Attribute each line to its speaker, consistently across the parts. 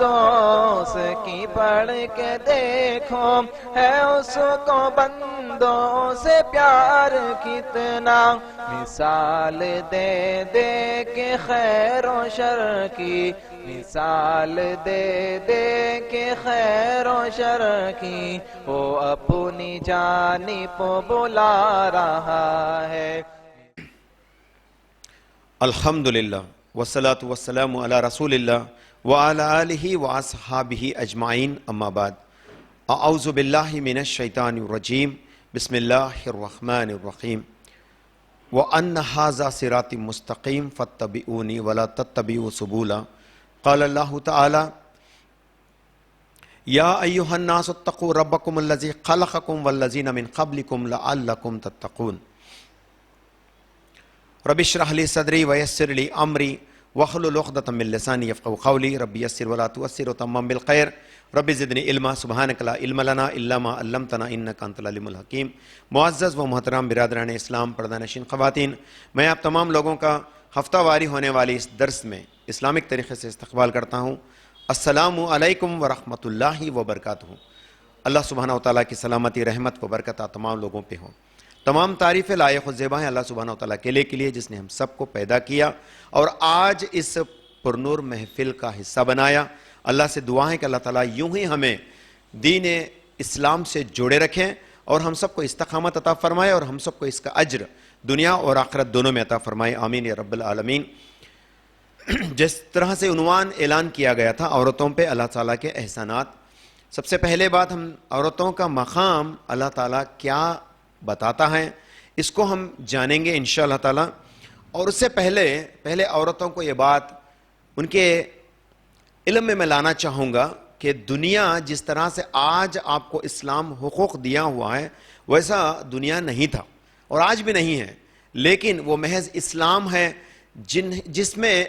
Speaker 1: دوست کی پڑھ کے دیکھو ہے اس کو بندوں سے پیار کتنا، مثال دے دے کے خیر و شر کی، مثال دے دے کے خیر و شر کی، وہ اپنی جانب بلا رہا ہے۔
Speaker 2: الحمدللہ والصلاة والسلام علی رسول اللہ وعلی آلہ واصحابہ اجمعین، اما بعد، اعوذ باللہ من الشیطان الرجیم، بسم اللہ الرحمن الرحیم۔ وَأَنَّ هَذَا صِرَاطِ مُسْتَقِيمٌ فَاتَّبِعُونِي وَلَا تَتَّبِعُوا سُبُلَ۔ قال اللہ تعالی یا ایہا الناس اتقوا ربکم الذی خلقکم والذین من قبلکم لعلکم تتقون۔ رب اشرح لی صدری ویسر لی امری واحلل عقدۃ من لسانی یفقهوا قولی، رب یسر ولا تعسر وتمم بالخیر، رب زدنی علما سبحانک لا علم لنا الا ما علمتنا انک انت العلیم الحکیم۔ معزز و محترم برادران اسلام، پردہ نشین خواتین، میں آپ تمام لوگوں کا ہفتہ واری ہونے والی اس درس میں اسلامک طریقے سے استقبال کرتا ہوں۔ السلام علیکم ورحمۃ اللہ وبرکاتہ۔ اللہ سبحانہ و تعالیٰ کی سلامتی، رحمت و برکت تمام لوگوں پہ ہوں۔ تمام تعریفیں لائق و زیبا ہیں اللہ سبحانہ و تعالیٰ کے لیے جس نے ہم سب کو پیدا کیا اور آج اس پرنور محفل کا حصہ بنایا۔ اللہ سے دعا ہے کہ اللہ تعالیٰ یوں ہی ہمیں دین اسلام سے جوڑے رکھیں اور ہم سب کو استقامت عطا فرمائے اور ہم سب کو اس کا اجر دنیا اور آخرت دونوں میں عطا فرمائے، آمین یا رب العالمین۔ جس طرح سے عنوان اعلان کیا گیا تھا عورتوں پہ اللہ تعالیٰ کے احسانات، سب سے پہلے بات ہم عورتوں کا مقام اللہ تعالیٰ کیا بتاتا ہے اس کو ہم جانیں گے انشاءاللہ تعالیٰ۔ اور اس سے پہلے عورتوں کو یہ بات ان کے علم میں لانا چاہوں گا کہ دنیا جس طرح سے آج آپ کو اسلام حقوق دیا ہوا ہے ویسا دنیا نہیں تھا اور آج بھی نہیں ہے، لیکن وہ محض اسلام ہے جس میں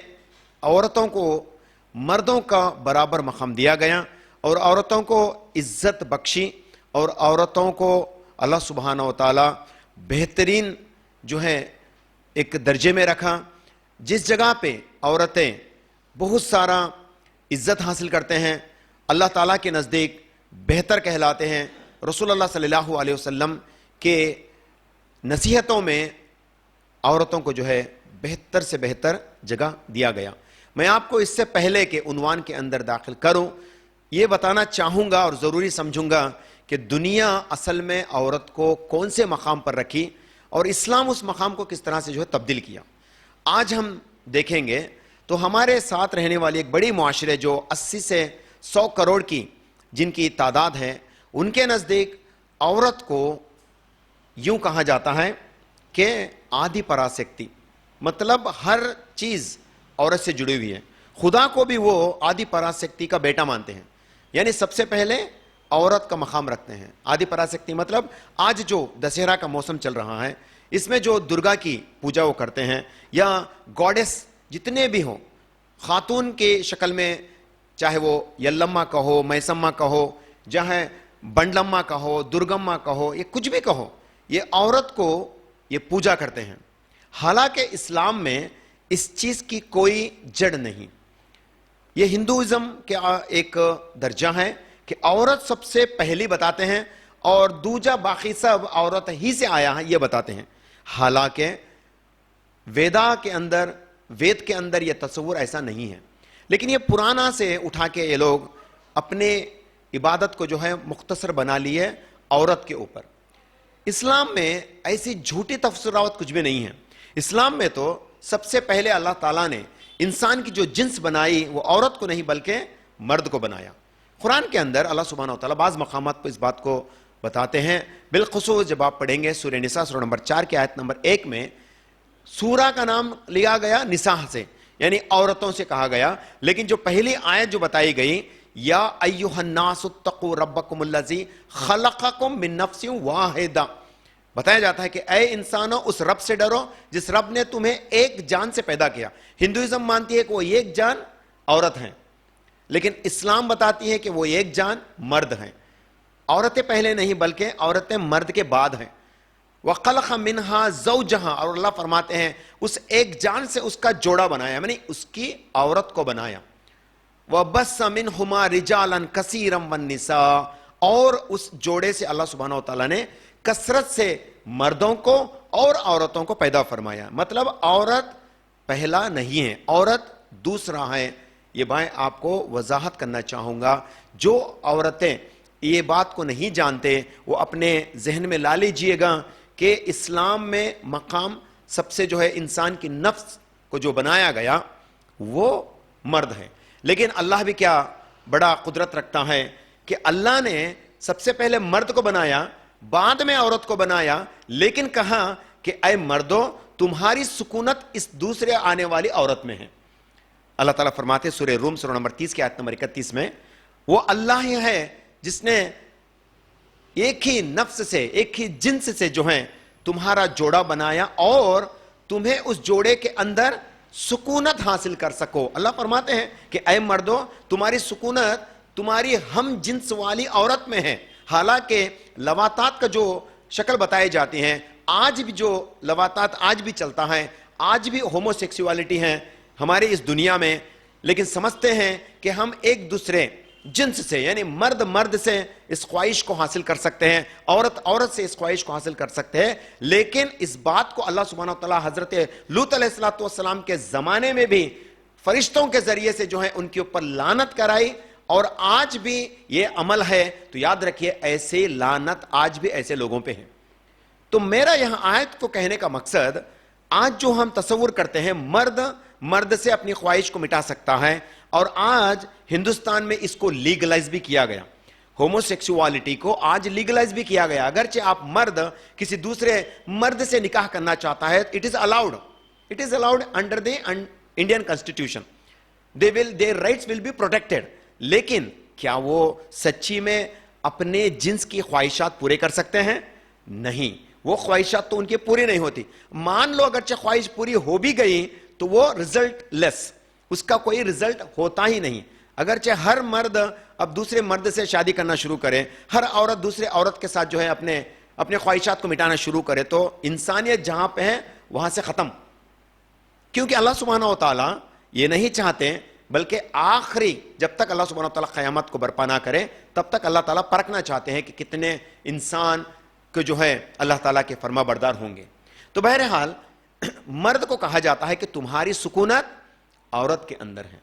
Speaker 2: عورتوں کو مردوں کا برابر مقام دیا گیا اور عورتوں کو عزت بخشی اور عورتوں کو اللہ سبحانہ و تعالیٰ بہترین جو ہے ایک درجے میں رکھا۔ جس جگہ پہ عورتیں بہت سارا عزت حاصل کرتے ہیں، اللہ تعالیٰ کے نزدیک بہتر کہلاتے ہیں، رسول اللہ صلی اللہ علیہ وسلم کے نصیحتوں میں عورتوں کو جو ہے بہتر سے بہتر جگہ دیا گیا۔ میں آپ کو اس سے پہلے کہ عنوان کے اندر داخل کروں یہ بتانا چاہوں گا اور ضروری سمجھوں گا کہ دنیا اصل میں عورت کو کون سے مقام پر رکھی اور اسلام اس مقام کو کس طرح سے جو ہے تبدیل کیا۔ آج ہم دیکھیں گے تو ہمارے ساتھ رہنے والی ایک بڑی معاشرے جو 80 سے 100 کروڑ کی جن کی تعداد ہے، ان کے نزدیک عورت کو یوں کہا جاتا ہے کہ آدھی پراسکتی، مطلب ہر چیز عورت سے جڑی ہوئی ہے۔ خدا کو بھی وہ آدھی پراسکتی کا بیٹا مانتے ہیں، یعنی سب سے پہلے عورت کا مقام رکھتے ہیں۔ آدھی پراسکتی مطلب آج جو دسہرہ کا موسم چل رہا ہے اس میں جو درگا کی پوجا وہ کرتے ہیں یا گوڈس جتنے بھی ہوں خاتون کی شکل میں، چاہے وہ یلما کہو، میسما کہو، جہاں بنڈلما کہو، درگما کہو، یہ کچھ بھی کہو، یہ عورت کو یہ پوجا کرتے ہیں۔ حالانکہ اسلام میں اس چیز کی کوئی جڑ نہیں، یہ ہندوازم کا ایک درجہ ہے کہ عورت سب سے پہلی بتاتے ہیں اور دوجا باقی سب عورت ہی سے آیا ہے یہ بتاتے ہیں۔ حالانکہ وید کے اندر یہ تصور ایسا نہیں ہے، لیکن یہ پرانا سے اٹھا کے یہ لوگ اپنے عبادت کو جو ہے مختصر بنا لی ہے عورت کے اوپر۔ اسلام میں ایسی جھوٹی تفسیرات کچھ بھی نہیں ہے۔ اسلام میں تو سب سے پہلے اللہ تعالیٰ نے انسان کی جو جنس بنائی وہ عورت کو نہیں بلکہ مرد کو بنایا۔ قرآن کے اندر اللہ سبحانہ وتعالیٰ بعض مقامات پر اس بات کو بتاتے ہیں، بالخصوص جب آپ پڑھیں گے سورہ نساء سورہ نمبر 4 کی آیت نمبر 1 میں سورہ کا نام لیا گیا نساء سے، یعنی عورتوں سے کہا گیا، لیکن جو پہلی آیت جو بتائی گئی یا ایھا الناس اتقوا ربکم الذی خلقکم من نفس واحدہ، بتایا جاتا ہے کہ اے انسانوں اس رب سے ڈرو جس رب نے تمہیں ایک جان سے پیدا کیا۔ ہندوازم مانتی ہے کہ وہ ایک جان عورت ہیں، لیکن اسلام بتاتی ہے کہ وہ ایک جان مرد ہیں۔ عورتیں پہلے نہیں بلکہ عورتیں مرد کے بعد ہیں۔ وَخَلَقَ مِنْهَا زَوْجَهَا، اور اللہ فرماتے ہیں اس ایک جان سے اس کا جوڑا بنایا، یعنی اس کی عورت کو بنایا۔ وَبَثَّ مِنْهُمَا رِجَالًا كَثِيرًا وَالنِّسَاءَ، اور اس جوڑے سے اللہ سبحانہ وتعالیٰ نے کثرت سے مردوں کو اور عورتوں کو پیدا فرمایا. مطلب عورت پہلا نہیں ہے، عورت دوسرا ہے. یہ بھائی آپ کو وضاحت کرنا چاہوں گا، جو عورتیں یہ بات کو نہیں جانتے وہ اپنے ذہن میں لا لیجئے گا کہ اسلام میں مقام سب سے جو ہے انسان کی نفس کو جو بنایا گیا وہ مرد ہے. لیکن اللہ بھی کیا بڑا قدرت رکھتا ہے کہ اللہ نے سب سے پہلے مرد کو بنایا، بعد میں عورت کو بنایا، لیکن کہا کہ اے مردوں تمہاری سکونت اس دوسرے آنے والی عورت میں ہے. اللہ تعالیٰ فرماتے سورہ روم سورہ نمبر 30 کی آیت نمبر 31 میں، وہ اللہ ہی ہے جس نے ایک ہی نفس سے، ایک ہی جنس سے جو ہے تمہارا جوڑا بنایا اور تمہیں اس جوڑے کے اندر سکونت حاصل کر سکو. اللہ فرماتے ہیں کہ اے مردوں تمہاری سکونت تمہاری ہم جنس والی عورت میں ہے. حالانکہ لواطات کا جو شکل بتائے جاتے ہیں، آج بھی جو لواطات آج بھی چلتا ہے، آج بھی ہومو سیکسوالٹی ہے ہمارے اس دنیا میں، لیکن سمجھتے ہیں کہ ہم ایک دوسرے جنس سے یعنی مرد مرد سے اس خواہش کو حاصل کر سکتے ہیں، عورت عورت سے اس خواہش کو حاصل کر سکتے ہیں. لیکن اس بات کو اللہ سبحانہ وتعالی حضرت لوط علیہ السلام کے زمانے میں بھی فرشتوں کے ذریعے سے جو ہے ان کے اوپر لعنت کرائی، اور آج بھی یہ عمل ہے. تو یاد رکھیے ایسے لعنت آج بھی ایسے لوگوں پہ ہے. تو میرا یہاں آیت کو کہنے کا مقصد، آج جو ہم تصور کرتے ہیں مرد مرد سے اپنی خواہش کو مٹا سکتا ہے، اور آج ہندوستان میں اس کو لیگلائز بھی کیا گیا، ہومو سیکسوالٹی کو آج لیگلائز بھی کیا گیا. اگرچہ آپ مرد کسی دوسرے مرد سے نکاح کرنا چاہتا ہے، it is allowed under the Indian constitution. Their rights will be protected. لیکن کیا وہ سچی میں اپنے جنس کی خواہشات پورے کر سکتے ہیں؟ نہیں، وہ خواہشات تو ان کی پوری نہیں ہوتی. مان لو اگرچہ خواہش پوری ہو بھی گئی تو وہ رزلٹ لیس، اس کا کوئی رزلٹ ہوتا ہی نہیں. اگرچہ ہر مرد اب دوسرے مرد سے شادی کرنا شروع کرے، ہر عورت دوسرے عورت کے ساتھ جو ہے اپنے خواہشات کو مٹانا شروع کرے، تو انسانیت جہاں پہ ہے وہاں سے ختم. کیونکہ اللہ سبحانہ و تعالیٰ یہ نہیں چاہتے، بلکہ آخری جب تک اللہ سبحانہ و تعالیٰ قیامت کو برپا نہ کرے تب تک اللہ تعالیٰ پرکھنا چاہتے ہیں کہ کتنے انسان کو جو ہے اللہ تعالیٰ کے فرما بردار ہوں گے. تو بہرحال مرد کو کہا جاتا ہے کہ تمہاری سکونت عورت کے اندر ہے،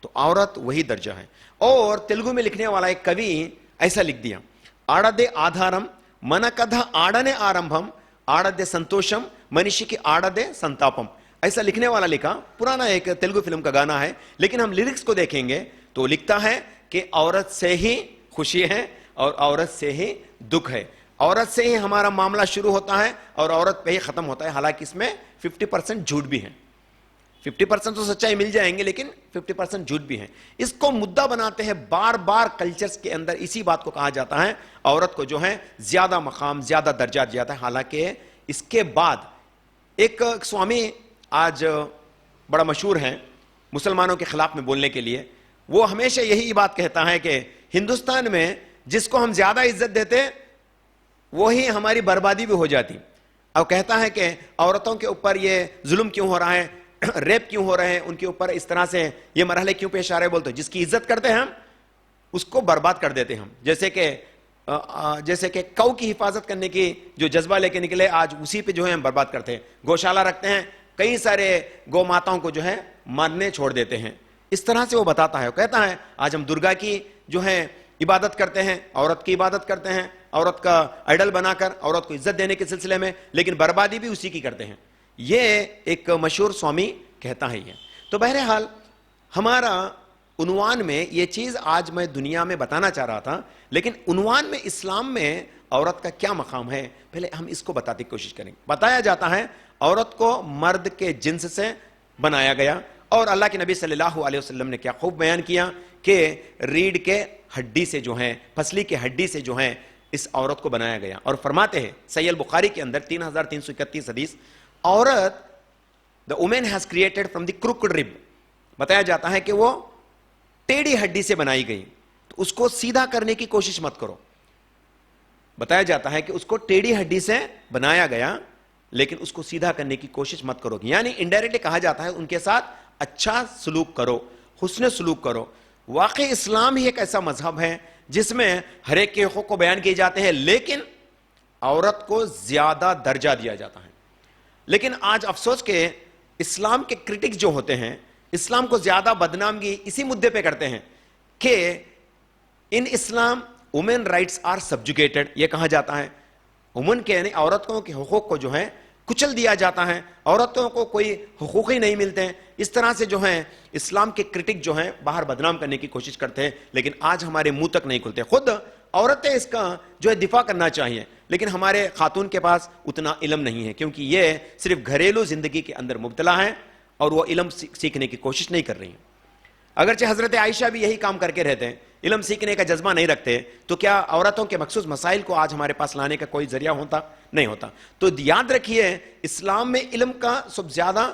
Speaker 2: تو عورت وہی درجہ ہے. اور تیلگو میں لکھنے والا ایک کوی ایسا لکھ دیا، آڑدے آدھارم من کدھ آڑنے آرمبھم آڑدے سنتوشم منشی کی آڑدے سنتاپم. ایسا لکھنے والا لکھا، پرانا ایک تیلگو فلم کا گانا ہے، لیکن ہم لیرکس کو دیکھیں گے تو لکھتا ہے کہ عورت سے ہی خوشی ہے اور عورت سے ہی دکھ ہے، عورت سے ہی ہمارا معاملہ شروع ہوتا ہے اور عورت پہ ہی ختم ہوتا ہے. حالانکہ اس میں 50% جھوٹ بھی ہے، 50% تو سچائی مل جائیں گے لیکن 50% جھوٹ بھی ہیں. اس کو مدعا بناتے ہیں بار بار کلچرز کے اندر، اسی بات کو کہا جاتا ہے عورت کو جو ہے زیادہ مقام زیادہ درجہ دیا جاتا ہے. حالانکہ اس کے بعد ایک سوامی آج بڑا مشہور ہے مسلمانوں کے خلاف میں بولنے کے لیے، وہ ہمیشہ یہی بات کہتا ہے کہ ہندوستان میں جس کو ہم زیادہ عزت دیتے وہی ہماری بربادی بھی ہو جاتی. اور کہتا ہے کہ عورتوں کے اوپر یہ ظلم کیوں ہو رہا ہے، ریپ کیوں ہو رہے ہیں، ان کے اوپر اس طرح سے یہ مرحلے کیوں پیش آ رہے. بولتے جس کی عزت کرتے ہیں ہم اس کو برباد کر دیتے ہم. جیسے کہ کو کی حفاظت کرنے کی جو جذبہ لے کے نکلے، آج اسی پہ جو ہے ہم برباد کرتے ہیں. گوشالہ رکھتے ہیں، کئی سارے گو ماتاؤں کو جو ہے مارنے چھوڑ دیتے ہیں. اس طرح سے وہ بتاتا ہے، وہ کہتا ہے آج ہم درگا کی جو ہے عبادت کرتے ہیں، عورت کی عبادت کرتے ہیں، عورت کا آئیڈل بنا کر عورت کو عزت دینے کے سلسلے میں، لیکن بربادی بھی اسی کی کرتے ہیں. یہ ایک مشہور سوامی کہتا ہے یہ. تو بہرحال ہمارا عنوان میں یہ چیز آج میں دنیا میں بتانا چاہ رہا تھا، لیکن عنوان میں اسلام میں عورت کا کیا مقام ہے پہلے ہم اس کو بتانے کی کوشش کریں. بتایا جاتا ہے عورت کو مرد کے جنس سے بنایا گیا، اور اللہ کے نبی صلی اللہ علیہ وسلم نے کیا خوب بیان کیا کہ ریڑھ کے ہڈی سے جو ہے، پسلی کے ہڈی سے جو ہے اس عورت کو بنایا گیا. اور فرماتے ہیں صحیح البخاری کے اندر 3331 حدیث، عورت the woman has created from the crooked rib. بتایا جاتا ہے کہ وہ ٹیڑھی ہڈی سے بنائی گئی، تو اس کو سیدھا کرنے کی کوشش مت کرو. بتایا جاتا ہے کہ اس کو ٹیڑھی ہڈی سے بنایا گیا لیکن اس کو سیدھا کرنے کی کوشش مت کرو. یعنی انڈائریکٹلی کہا جاتا ہے ان کے ساتھ اچھا سلوک کرو، حسن سلوک کرو. واقعی اسلام ہی ایک ایسا مذہب ہے جس میں ہر ایک کے حقوق کو بیان کیے جاتے ہیں، لیکن عورت کو زیادہ درجہ دیا جاتا ہے۔ لیکن آج افسوس کہ اسلام کے کرٹک جو ہوتے ہیں اسلام کو زیادہ بدنامگی اسی مدے پہ کرتے ہیں کہ ان اسلام وومن رائٹس آر سبجوگیٹڈ، یہ کہا جاتا ہے وومن کے یعنی عورتوں کے حقوق کو جو ہے کچل دیا جاتا ہے، عورتوں کو کوئی حقوق ہی نہیں ملتے ہیں۔ اس طرح سے جو ہیں اسلام کے کرٹک جو ہیں باہر بدنام کرنے کی کوشش کرتے ہیں، لیکن آج ہمارے منہ تک نہیں کھلتے۔ خود عورتیں اس کا جو ہے دفاع کرنا چاہیے، لیکن ہمارے خاتون کے پاس اتنا علم نہیں ہے، کیونکہ یہ صرف گھریلو زندگی کے اندر مبتلا ہے اور وہ علم سیکھنے کی کوشش نہیں کر رہی ہیں۔ اگرچہ حضرت عائشہ بھی یہی کام کر کے رہتے ہیں، علم سیکھنے کا جذبہ نہیں رکھتے، تو کیا عورتوں کے مخصوص مسائل کو آج ہمارے پاس لانے کا کوئی ذریعہ ہوتا؟ نہیں ہوتا۔ تو یاد رکھیے اسلام میں علم کا سب زیادہ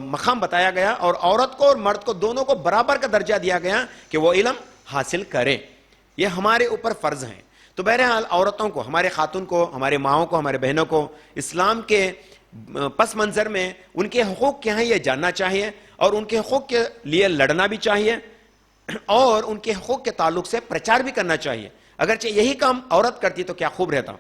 Speaker 2: مقام بتایا گیا، اور عورت کو اور مرد کو دونوں کو برابر کا درجہ دیا گیا کہ وہ علم حاصل کرے، یہ ہمارے اوپر فرض ہیں۔ تو بہرحال عورتوں کو، ہمارے خاتون کو، ہمارے ماؤں کو، ہمارے بہنوں کو اسلام کے پس منظر میں ان کے حقوق کیا ہیں یہ جاننا چاہیے، اور ان کے حقوق کے لیے لڑنا بھی چاہیے، اور ان کے حقوق کے تعلق سے پرچار بھی کرنا چاہیے۔ اگرچہ یہی کام عورت کرتی تو کیا خوب رہتا۔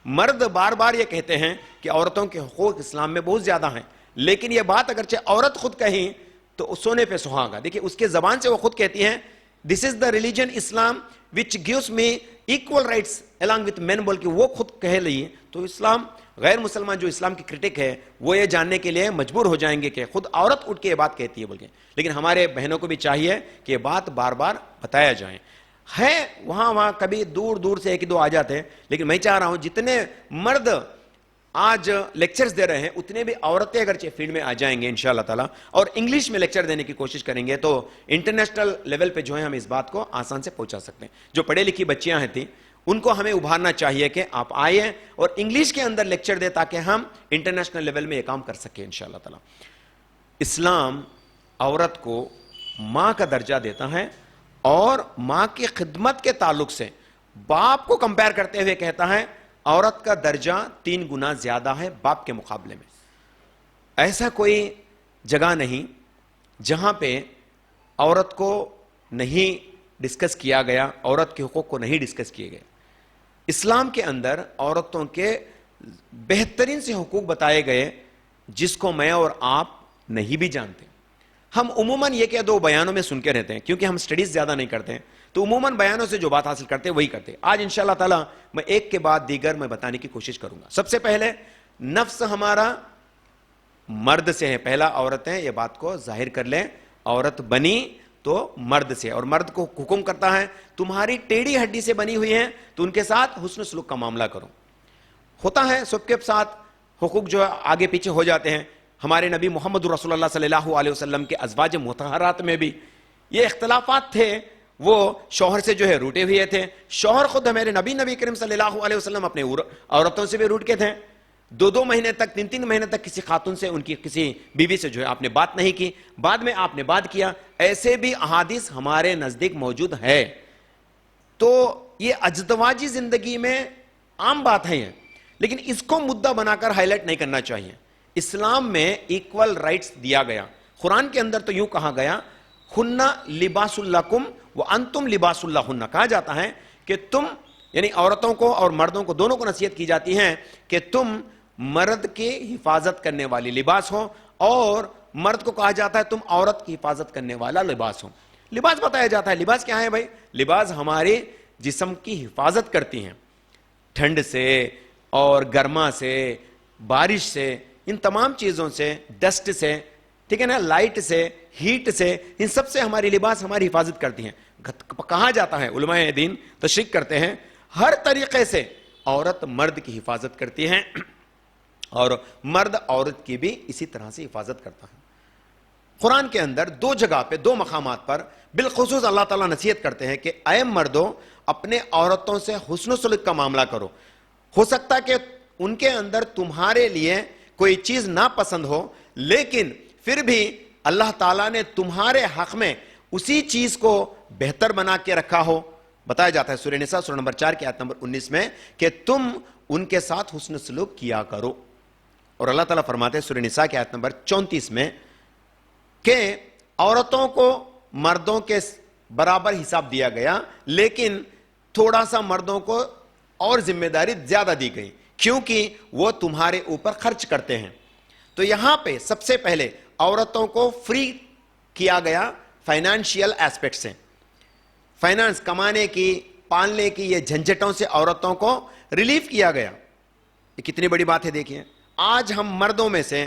Speaker 2: مرد بار بار یہ کہتے ہیں کہ عورتوں کے حقوق اسلام میں بہت زیادہ ہیں، لیکن یہ بات اگرچہ عورت خود کہیں تو سونے پہ سہاگا۔ دیکھیں اس کے زبان سے وہ خود کہتی ہیں this is the religion Islam which gives me equal rights along with men، بول کے وہ خود کہہ رہی ہے۔ تو اسلام، غیر مسلمان جو اسلام کی کرٹک ہے وہ یہ جاننے کے لیے مجبور ہو جائیں گے کہ خود عورت اٹھ کے یہ بات کہتی ہے بول کے۔ لیکن ہمارے بہنوں کو بھی چاہیے کہ یہ بات بار بار بتایا جائیں۔ ہے وہاں کبھی دور دور سے ایک دو آ جاتے ہیں، لیکن میں چاہ رہا ہوں جتنے مرد آج لیکچرز دے رہے ہیں اتنے بھی عورتیں اگرچہ فیلڈ میں آ جائیں گے انشاءاللہ تعالیٰ، اور انگلش میں لیکچر دینے کی کوشش کریں گے، تو انٹرنیشنل لیول پہ جو ہے ہم اس بات کو آسان سے پہنچا سکتے ہیں۔ جو پڑھے لکھی بچیاں ہیں تھیں ان کو ہمیں ابھارنا چاہیے کہ آپ آئیں اور انگلش کے اندر لیکچر دیں تاکہ ہم انٹرنیشنل لیول میں یہ کام کر سکیں انشاءاللہ تعالیٰ۔ اسلام عورت کو ماں کا درجہ دیتا ہے، اور ماں کی خدمت کے تعلق سے باپ کو کمپیئر کرتے ہوئے کہتا ہے عورت کا درجہ 3 گنا زیادہ ہے باپ کے مقابلے میں۔ ایسا کوئی جگہ نہیں جہاں پہ عورت کو نہیں ڈسکس کیا گیا، عورت کے حقوق کو نہیں ڈسکس کیے گئے۔ اسلام کے اندر عورتوں کے بہترین سے حقوق بتائے گئے جس کو میں اور آپ نہیں بھی جانتے۔ ہم عموماً یہ کہ 2 بیانوں میں سن کے رہتے ہیں، کیونکہ ہم سٹڈیز زیادہ نہیں کرتے ہیں، تو عموماً بیانوں سے جو بات حاصل کرتے ہیں وہی کرتے ہیں۔ آج انشاءاللہ تعالیٰ میں ایک کے بعد دیگر میں بتانے کی کوشش کروں گا۔ سب سے پہلے نفس ہمارا مرد سے ہے، پہلا عورت ہے، یہ بات کو ظاہر کر لیں۔ عورت بنی تو مرد سے، اور مرد کو حکم کرتا ہے تمہاری ٹیڑھی ہڈی سے بنی ہوئی ہے تو ان کے ساتھ حسن سلوک کا معاملہ کرو۔ ہوتا ہے سب کے ساتھ حقوق جو آگے پیچھے ہو جاتے ہیں۔ ہمارے نبی محمد رسول اللہ صلی اللہ علیہ وسلم کے ازواج مطہرات میں بھی یہ اختلافات تھے، وہ شوہر سے جو ہے روٹے ہوئے تھے۔ شوہر خود ہمارے نبی کریم صلی اللہ علیہ وسلم اپنے عورتوں سے بھی روٹ کے تھے۔ 2 مہینے تک، 3 مہینے تک کسی خاتون سے، ان کی کسی بیوی سے جو ہے آپ نے بات نہیں کی، بعد میں آپ نے بات کیا۔ ایسے بھی احادیث ہمارے نزدیک موجود ہے۔ تو یہ ازدواجی زندگی میں عام بات ہے، لیکن اس کو مدعا بنا کر ہائی لائٹ نہیں کرنا چاہیے۔ اسلام میں ایکول رائٹس دیا گیا۔ قرآن کے اندر تو یوں کہا گیا ہن لباس لکم وانتم لباس لہن، کہا جاتا ہے کہ تم، یعنی عورتوں کو اور مردوں کو دونوں کو نصیحت کی جاتی ہے کہ تم مرد کی حفاظت کرنے والی لباس ہو، اور مرد کو کہا جاتا ہے تم عورت کی حفاظت کرنے والا لباس ہو۔ لباس بتایا جاتا ہے، لباس کیا ہے بھائی؟ لباس ہمارے جسم کی حفاظت کرتی ہیں ٹھنڈ سے اور گرما سے، بارش سے، ان تمام چیزوں سے، ڈسٹ سے، ٹھیک ہے نا، لائٹ سے، ہیٹ سے، ان سب سے ہماری لباس ہماری حفاظت کرتی ہیں۔ کہا جاتا ہے، علماء دین تشریح کرتے ہیں، ہر طریقے سے عورت مرد کی حفاظت کرتی ہے اور مرد عورت کی بھی اسی طرح سے حفاظت کرتا ہے۔ قرآن کے اندر 2 جگہ پہ 2 مقامات پر بالخصوص اللہ تعالیٰ نصیحت کرتے ہیں کہ اے مردوں اپنے عورتوں سے حسن و سلوک کا معاملہ کرو۔ ہو سکتا کہ ان کے اندر تمہارے لیے کوئی چیز ناپسند ہو، لیکن پھر بھی اللہ تعالیٰ نے تمہارے حق میں اسی چیز کو بہتر بنا کے رکھا ہو۔ بتایا جاتا ہے سورہ نساء سورہ نمبر 4 کی آیت نمبر 19 میں کہ تم ان کے ساتھ حسن سلوک کیا کرو، اور اللہ تعالیٰ فرماتے ہیں سورہ نساء کی آیت نمبر 34 میں کہ عورتوں کو مردوں کے برابر حساب دیا گیا, لیکن تھوڑا سا مردوں کو اور ذمہ داری زیادہ دی گئی کیونکہ وہ تمہارے اوپر خرچ کرتے ہیں. تو یہاں پہ سب سے پہلے عورتوں کو فری کیا گیا فائنانشیل ایسپیکٹ سے. فائنانس کمانے کی, پالنے کی یہ جھنجھٹوں سے عورتوں کو ریلیف کیا گیا. یہ کتنی بڑی بات ہے. دیکھیے آج ہم مردوں میں سے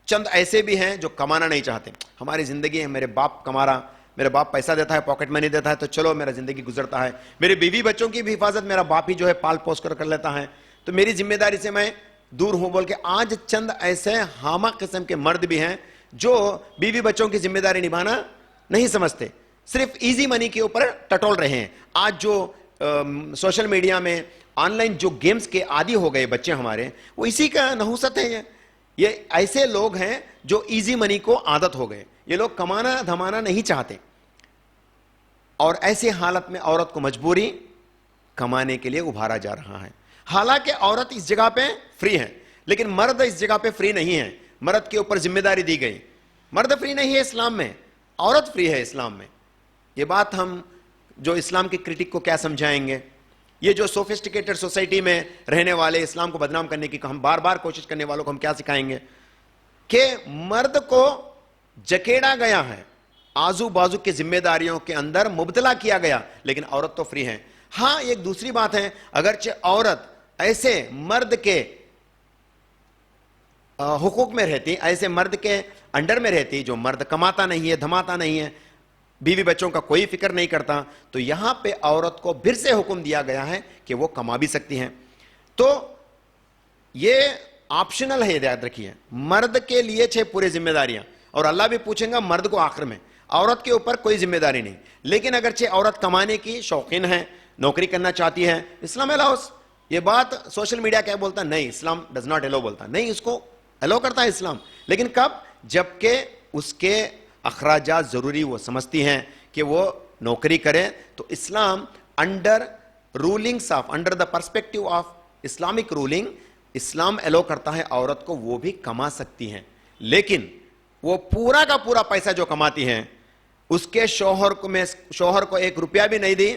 Speaker 2: چند ایسے بھی ہیں جو کمانا نہیں چاہتے. ہماری زندگی ہے, میرے باپ کما رہا, میرے باپ پیسہ دیتا ہے, پاکٹ منی دیتا ہے, تو چلو میرا زندگی گزرتا ہے. میری بیوی بچوں کی بھی حفاظت میرا باپ ہی جو ہے پال پوس کر لیتا ہے, تو میری ذمہ داری سے میں دور ہوں بول کے آج چند ایسے حامہ قسم کے مرد بھی ہیں جو بیوی بچوں کی ذمہ داری نبھانا نہیں سمجھتے, صرف ایزی منی کے اوپر ٹٹول رہے ہیں. آج جو سوشل میڈیا میں آن لائن جو گیمز کے عادی ہو گئے بچے ہمارے, وہ اسی کا نحوست ہے. یہ ایسے لوگ ہیں جو ایزی منی کو عادت ہو گئے. یہ لوگ کمانا دھمانا نہیں چاہتے, اور ایسی حالت میں عورت کو مجبوری کمانے کے لیے ابھارا جا رہا ہے. حالانکہ عورت اس جگہ پہ فری ہے, لیکن مرد اس جگہ پہ فری نہیں ہے. مرد کے اوپر ذمہ داری دی گئی. مرد فری نہیں ہے اسلام میں, عورت فری ہے اسلام میں. یہ بات ہم جو اسلام کے کرٹک کو کیا سمجھائیں گے؟ یہ جو سوفسٹیکیٹڈ سوسائٹی میں رہنے والے اسلام کو بدنام کرنے کی ہم بار بار کوشش کرنے والوں کو ہم کیا سکھائیں گے کہ مرد کو جکیڑا گیا ہے, آزو بازو کے ذمہ داریوں کے اندر مبتلا کیا گیا, لیکن عورت تو فری ہے. ہاں ایک دوسری بات ہے, اگرچہ عورت ایسے مرد کے حقوق میں رہتی, ایسے مرد کے انڈر میں رہتی جو مرد کماتا نہیں ہے, دھماتا نہیں ہے, بیوی بچوں کا کوئی فکر نہیں کرتا, تو یہاں پہ عورت کو پھر سے حکم دیا گیا ہے کہ وہ کما بھی سکتی ہیں. تو یہ آپشنل ہے, یاد رکھیے. مرد کے لیے 6 پورے ذمہ داریاں, اور اللہ بھی پوچھیں گا مرد کو آخر میں. عورت کے اوپر کوئی ذمہ داری نہیں. لیکن اگرچہ عورت کمانے کی شوقین ہے, نوکری کرنا چاہتی ہے, اسلام الاؤس. یہ بات سوشل میڈیا کیا بولتا؟ نہیں, اسلام ڈز ناٹ الاؤ بولتا. نہیں, اس کو الاؤ کرتا ہے اسلام, لیکن کب؟ جبکہ اس کے اخراجات ضروری وہ سمجھتی ہیں کہ وہ نوکری کرے. تو اسلام under rulings of, under the perspective of Islamic ruling, اسلام الاؤ کرتا ہے عورت کو وہ بھی کما سکتی ہیں, لیکن وہ پورا کا پورا پیسہ جو کماتی ہیں اس کے شوہر کو 1 روپیہ بھی نہیں دی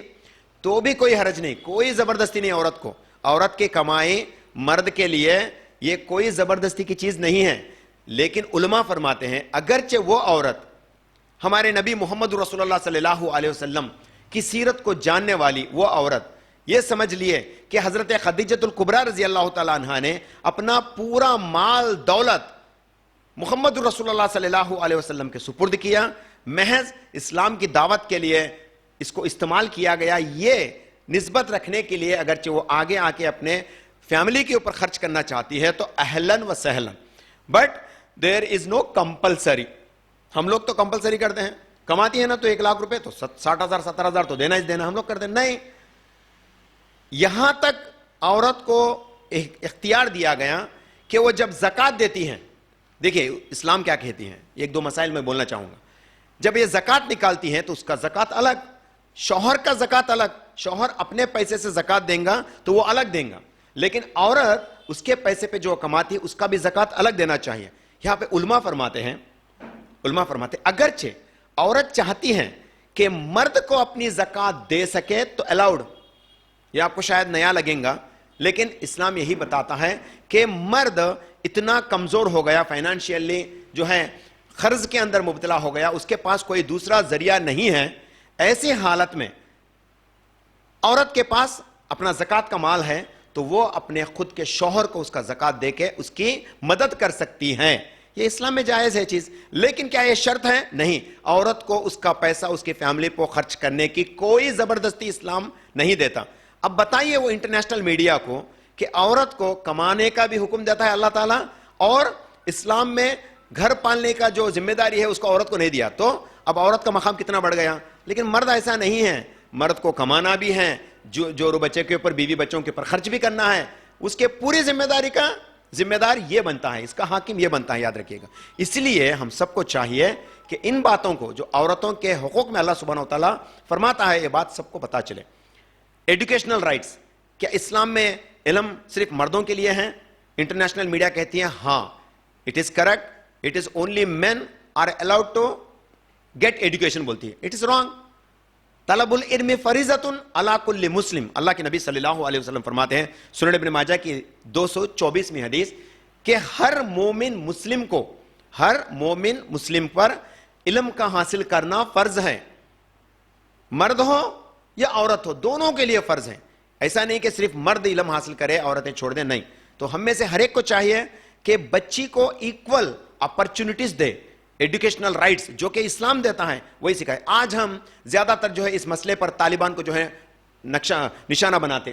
Speaker 2: تو بھی کوئی حرج نہیں, کوئی زبردستی نہیں عورت کو. عورت کی کمائی مرد کے لیے یہ کوئی زبردستی کی چیز نہیں ہے. لیکن علماء فرماتے ہیں اگرچہ وہ عورت ہمارے نبی محمد رسول اللہ صلی اللہ علیہ وسلم کی سیرت کو جاننے والی وہ عورت, یہ سمجھ لیے کہ حضرت خدیجۃ الکبریٰ رضی اللہ تعالیٰ عنہا نے اپنا پورا مال دولت محمد رسول اللہ صلی اللہ علیہ وسلم کے سپرد کیا, محض اسلام کی دعوت کے لیے اس کو استعمال کیا گیا, یہ نسبت رکھنے کے لیے. اگرچہ وہ آگے آ کے اپنے فیملی کے اوپر خرچ کرنا چاہتی ہے تو اہلن و سہلن, but there is know compulsory. ہم لوگ تو کمپلسری کرتے ہیں, کماتی ہے نا تو 1 لاکھ روپے تو 60,000 70,000 تو دینا ہی دینا, ہم لوگ کرتے ہیں. نہیں, یہاں تک عورت کو اختیار دیا گیا کہ وہ جب زکوٰۃ دیتی ہیں, دیکھیے اسلام کیا کہتی ہیں, 1-2 مسائل میں بولنا چاہوں گا. جب یہ زکوٰۃ نکالتی ہیں تو اس کا زکوٰۃ الگ, شوہر کا زکوٰۃ الگ. شوہر اپنے پیسے سے زکوٰۃ دیں گا تو وہ الگ دیں گا, لیکن عورت اس کے پیسے پہ جو کماتی ہے اس کا بھی زکوٰۃ الگ دینا چاہیے. یہاں پہ علماء فرماتے ہیں اگرچہ عورت چاہتی ہے کہ مرد کو اپنی زکوٰۃ دے سکے تو الاؤڈ. یہ آپ کو شاید نیا لگیں گا, لیکن اسلام یہی بتاتا ہے کہ مرد اتنا کمزور ہو گیا فائنانشیلی, جو ہے قرض کے اندر مبتلا ہو گیا, اس کے پاس کوئی دوسرا ذریعہ نہیں ہے. ایسی حالت میں عورت کے پاس اپنا زکوٰۃ کا مال ہے تو وہ اپنے خود کے شوہر کو اس کا زکوٰۃ دے کے اس کی مدد کر سکتی ہیں. یہ اسلام میں جائز ہے چیز, لیکن کیا یہ شرط ہے؟ نہیں. عورت کو اس کا پیسہ اس کی فیملی کو خرچ کرنے کی کوئی زبردستی اسلام نہیں دیتا. اب بتائیے وہ انٹرنیشنل میڈیا کو کہ عورت کو کمانے کا بھی حکم دیتا ہے اللہ تعالیٰ, اور اسلام میں گھر پالنے کا جو ذمہ داری ہے اس کو عورت کو نہیں دیا, تو اب عورت کا مقام کتنا بڑھ گیا. لیکن مرد ایسا نہیں ہے, مرد کو کمانا بھی ہے, جو بچے کے اوپر بیوی بچوں کے اوپر خرچ بھی کرنا ہے, اس کے پوری ذمہ داری کا ذمہ دار یہ بنتا ہے, اس کا حاکم یہ بنتا ہے, یاد رکھیے گا. اس لیے ہم سب کو چاہیے کہ ان باتوں کو جو عورتوں کے حقوق میں اللہ سبحانہ وتعالی فرماتا ہے یہ بات سب کو پتا چلے. ایڈوکیشنل رائٹس, کیا اسلام میں علم صرف مردوں کے لیے ہیں؟ انٹرنیشنل میڈیا کہتی ہیں ہاں, it is correct, it is only men are allowed to get education بولتی ہے. It is wrong. طلب العلم فریضۃ علی کل مسلم. اللہ کے نبی صلی اللہ علیہ وسلم فرماتے ہیں سنن ابن ماجہ کی 224ویں حدیث کہ ہر مومن مسلم پر علم کا حاصل کرنا فرض ہے. مرد ہو یا عورت ہو, دونوں کے لیے فرض ہے. ایسا نہیں کہ صرف مرد علم حاصل کرے عورتیں چھوڑ دیں, نہیں. تو ہم میں سے ہر ایک کو چاہیے کہ بچی کو ایکول اپرچونٹیز دے, ایڈوکیشنل رائٹس جو کہ اسلام دیتا ہے وہی سکھائے. آج ہم زیادہ تر جو ہے اس مسئلے پر طالبان کو جو ہے نشانہ بناتے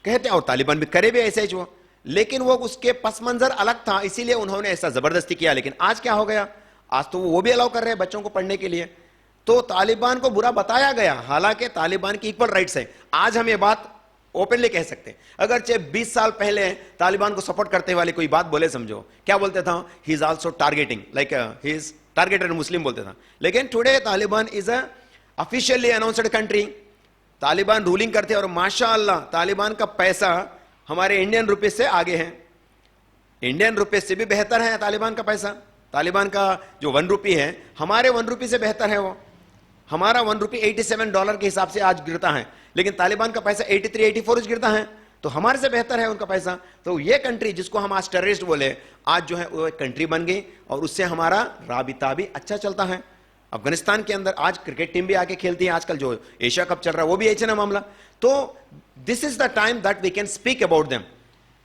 Speaker 2: کہتے ہیں, اور طالبان بھی کرے بھی ایسے ہی, لیکن وہ اس کے پس منظر الگ تھا, اسی لیے انہوں نے ایسا زبردستی کیا. لیکن آج کیا ہو گیا, آج تو وہ بھی الاؤ کر رہے ہیں بچوں کو پڑھنے کے لیے. تو طالبان کو برا بتایا گیا, حالانکہ طالبان کی ایکول رائٹس ہے. آج ہم یہ بات اوپنلی کہہ سکتے ہیں. اگرچہ 20 سال پہلے طالبان کو سپورٹ کرتے والے کوئی بات بولے, سمجھو کیا بولتے تھا, he is also targeting, like he is targeted Muslim بولتے تھا. لیکن today Taliban is a officially announced country. Taliban ruling کرتے اور ماشاء اللہ طالبان کا پیسہ ہمارے انڈین روپیز سے آگے ہے, انڈین روپیز سے بھی بہتر ہے طالبان کا پیسہ. طالبان کا جو 1 روپی ہے ہمارے 1 روپی سے بہتر ہے. وہ ہمارا 1 روپی $87 کے حساب سے آج گرتا ہے, لیکن طالبان کا پیسہ 83-84 گرتا ہے. تو ہمارے سے بہتر ہے ان کا پیسہ. تو یہ کنٹری جس کو ہم آج ٹیررسٹ بولے, آج جو ہے وہ ایک کنٹری بن گئی, اور اس سے ہمارا رابطہ بھی اچھا چلتا ہے. افغانستان کے اندر آج کرکٹ ٹیم بھی آ کے کھیلتی ہے, آج کل جو ایشیا کپ چل رہا ہے وہ بھی ایسا نا معاملہ. تو this is the time that we can speak about them.